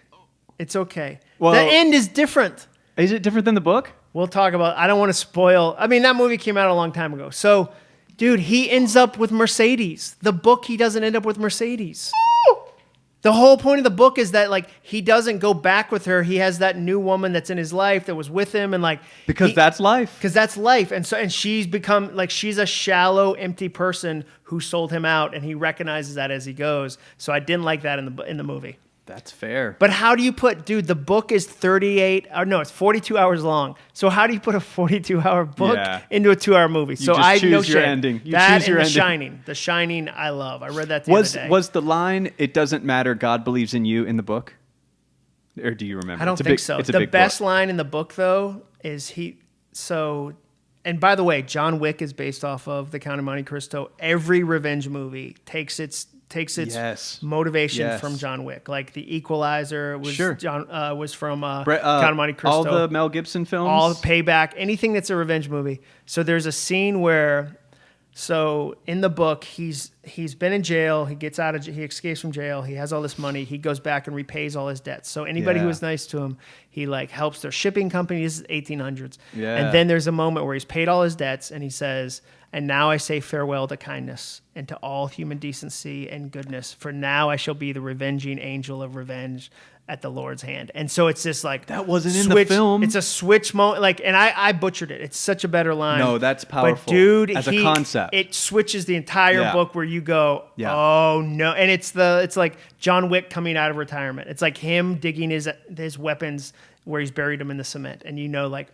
[SPEAKER 2] It's okay.
[SPEAKER 1] Well-
[SPEAKER 2] The end is different.
[SPEAKER 1] Is it different than the book?
[SPEAKER 2] We'll talk about. I don't want to spoil. I mean, that movie came out a long time ago. So, dude, he ends up with Mercedes. The book, he doesn't end up with Mercedes. The whole point of the book is that like he doesn't go back with her. He has that new woman that's in his life that was with him, and like
[SPEAKER 1] Because that's life.
[SPEAKER 2] because that's life. And she's become like she's a shallow, empty person who sold him out, and he recognizes that as he goes. So I didn't like that in the movie.
[SPEAKER 1] That's fair.
[SPEAKER 2] But how do you put, dude, the book is it's 42 hours long. So how do you put a 42-hour book
[SPEAKER 1] Yeah.
[SPEAKER 2] into a 2-hour movie? So
[SPEAKER 1] just
[SPEAKER 2] I
[SPEAKER 1] choose
[SPEAKER 2] no
[SPEAKER 1] your
[SPEAKER 2] shame.
[SPEAKER 1] ending. You
[SPEAKER 2] That
[SPEAKER 1] choose your
[SPEAKER 2] and
[SPEAKER 1] ending.
[SPEAKER 2] The Shining. The Shining, I love. I read that the other day.
[SPEAKER 1] Was the line "It doesn't matter, God believes in you" in the book, or do you remember?
[SPEAKER 2] I don't
[SPEAKER 1] It's a
[SPEAKER 2] think
[SPEAKER 1] big-
[SPEAKER 2] so.
[SPEAKER 1] It's a
[SPEAKER 2] The
[SPEAKER 1] big
[SPEAKER 2] best
[SPEAKER 1] book.
[SPEAKER 2] line in the book, though, is and by the way, John Wick is based off of The Count of Monte Cristo. Every revenge movie takes its
[SPEAKER 1] Yes.
[SPEAKER 2] motivation
[SPEAKER 1] Yes.
[SPEAKER 2] from John Wick. Like The Equalizer was
[SPEAKER 1] Sure.
[SPEAKER 2] was from Count of Monte Cristo.
[SPEAKER 1] All the Mel Gibson films.
[SPEAKER 2] All Payback, anything that's a revenge movie. So there's a scene where, in the book, he's been in jail. He gets he escapes from jail. He has all this money. He goes back and repays all his debts. So anybody
[SPEAKER 1] Yeah.
[SPEAKER 2] who was nice to him, he like helps their shipping company. This is 1800s.
[SPEAKER 1] Yeah.
[SPEAKER 2] And then there's a moment where he's paid all his debts, and he says, "And now I say farewell to kindness and to all human decency and goodness. For now I shall be the revenging angel of revenge at the Lord's hand." And so it's this like
[SPEAKER 1] That wasn't in the
[SPEAKER 2] switch-
[SPEAKER 1] film.
[SPEAKER 2] It's a switch moment. Like, and I butchered it. It's such a better line.
[SPEAKER 1] No, that's powerful.
[SPEAKER 2] But dude,
[SPEAKER 1] as a concept.
[SPEAKER 2] it switches the entire
[SPEAKER 1] Yeah.
[SPEAKER 2] book where you go,
[SPEAKER 1] Yeah.
[SPEAKER 2] oh no. And it's like John Wick coming out of retirement. It's like him digging his weapons where he's buried them in the cement. And you know, like,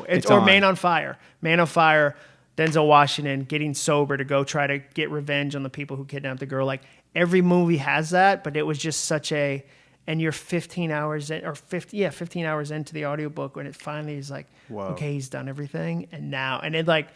[SPEAKER 1] It's
[SPEAKER 2] or
[SPEAKER 1] on.
[SPEAKER 2] Man on Fire. Man on Fire, Denzel Washington getting sober to go try to get revenge on the people who kidnapped the girl. Like every movie has that, but it was just and you're 15 hours in, or 15 hours into the audiobook when it finally is like,
[SPEAKER 1] Whoa.
[SPEAKER 2] okay, he's done everything. And it like,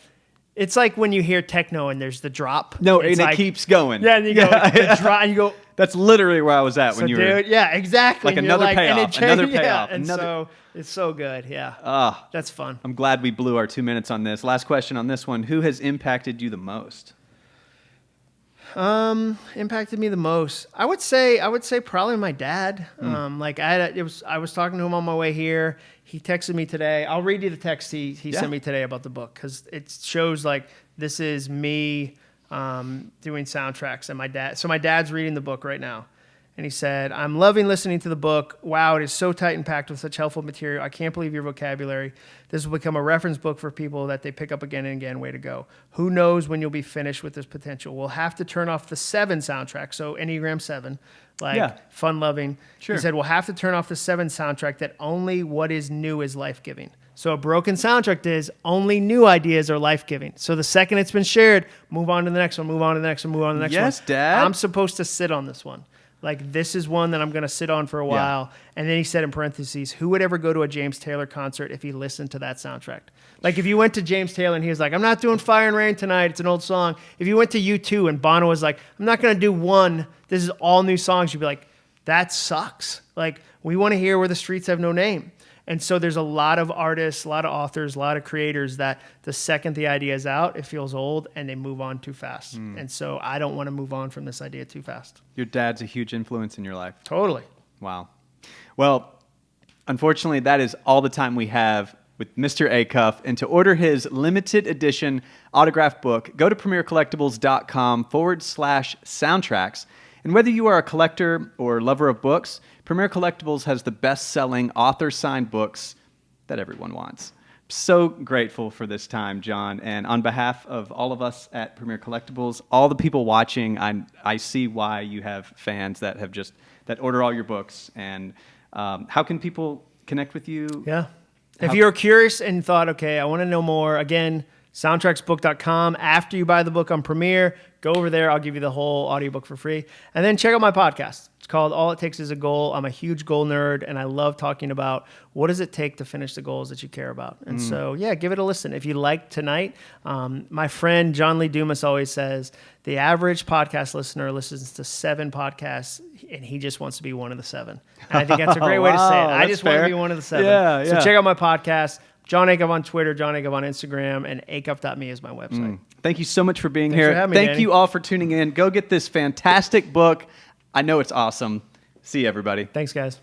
[SPEAKER 2] it's like when you hear techno and there's the drop.
[SPEAKER 1] No,
[SPEAKER 2] it's
[SPEAKER 1] and
[SPEAKER 2] like,
[SPEAKER 1] it keeps going.
[SPEAKER 2] Yeah, and you go, the drop, and you go,
[SPEAKER 1] That's literally where I was at
[SPEAKER 2] so
[SPEAKER 1] when you were.
[SPEAKER 2] dude, yeah, exactly.
[SPEAKER 1] Like
[SPEAKER 2] And you're
[SPEAKER 1] another payoff,
[SPEAKER 2] and it
[SPEAKER 1] another
[SPEAKER 2] yeah,
[SPEAKER 1] payoff,
[SPEAKER 2] and
[SPEAKER 1] another-
[SPEAKER 2] so it's so good. Yeah. That's fun.
[SPEAKER 1] I'm glad we blew our 2 minutes on this. Last question on this one. Who has impacted you the most?
[SPEAKER 2] Impacted me the most. I would say probably my dad. Like I was talking to him on my way here. He texted me today. I'll read you the text he sent me today about the book, because it shows like this is me doing soundtracks, and my dad. So my dad's reading the book right now. And he said, I'm loving listening to the book. Wow, it is so tight and packed with such helpful material. I can't believe your vocabulary. This will become a reference book for people that they pick up again and again. Way to go. Who knows when you'll be finished with this potential. We'll have to turn off the 7 soundtrack. So Enneagram 7, like fun loving.
[SPEAKER 1] Sure.
[SPEAKER 2] He said, we'll have to turn off the 7 soundtrack that only what is new is life-giving. So a broken soundtrack is only new ideas are life-giving. So the second it's been shared, move on to the next one, move on to the next one, move on to the next one.
[SPEAKER 1] Yes, Dad.
[SPEAKER 2] I'm supposed to sit on this one. Like, this is one that I'm going to sit on for a while. And then he said in parentheses, who would ever go to a James Taylor concert if he listened to that soundtrack? Like, if you went to James Taylor and he was like, I'm not doing Fire and Rain tonight, it's an old song. If you went to U2 and Bono was like, I'm not going to do one, this is all new songs, you'd be like, that sucks. Like, we want to hear Where the Streets Have No Name. And so there's a lot of artists, a lot of authors, a lot of creators that the second the idea is out, it feels old and they move on too fast. And so I don't want to move on from this idea too fast.
[SPEAKER 1] Your dad's a huge influence in your life.
[SPEAKER 2] Totally.
[SPEAKER 1] Wow. Well, unfortunately, that is all the time we have with Mr. Acuff. And to order his limited edition autographed book, go to premiercollectibles.com/soundtracks. And whether you are a collector or lover of books, Premier Collectibles has the best-selling author-signed books that everyone wants. So grateful for this time, Jon. And on behalf of all of us at Premier Collectibles, all the people watching, I see why you have fans that have that order all your books. And how can people connect with you?
[SPEAKER 2] Yeah. If you're curious and thought, okay, I want to know more, again, soundtracksbook.com. After you buy the book on Premiere, go over there. I'll give you the whole audiobook for free. And then check out my podcast. It's called All It Takes Is a Goal. I'm a huge goal nerd, and I love talking about what does it take to finish the goals that you care about. And so, yeah, give it a listen. If you like tonight, my friend John Lee Dumas always says the average podcast listener listens to 7 podcasts, and he just wants to be one of the 7. And I think that's a great way to say it. I just want to be one of the 7.
[SPEAKER 1] Yeah,
[SPEAKER 2] so check out my podcast. Jon Acuff on Twitter, Jon Acuff on Instagram, and acuff.me is my website.
[SPEAKER 1] Thank you so much for being
[SPEAKER 2] Thanks
[SPEAKER 1] here.
[SPEAKER 2] for having me,
[SPEAKER 1] Thank
[SPEAKER 2] Danny.
[SPEAKER 1] you all for tuning in. Go get this fantastic book. I know it's awesome. See you, everybody.
[SPEAKER 2] Thanks, guys.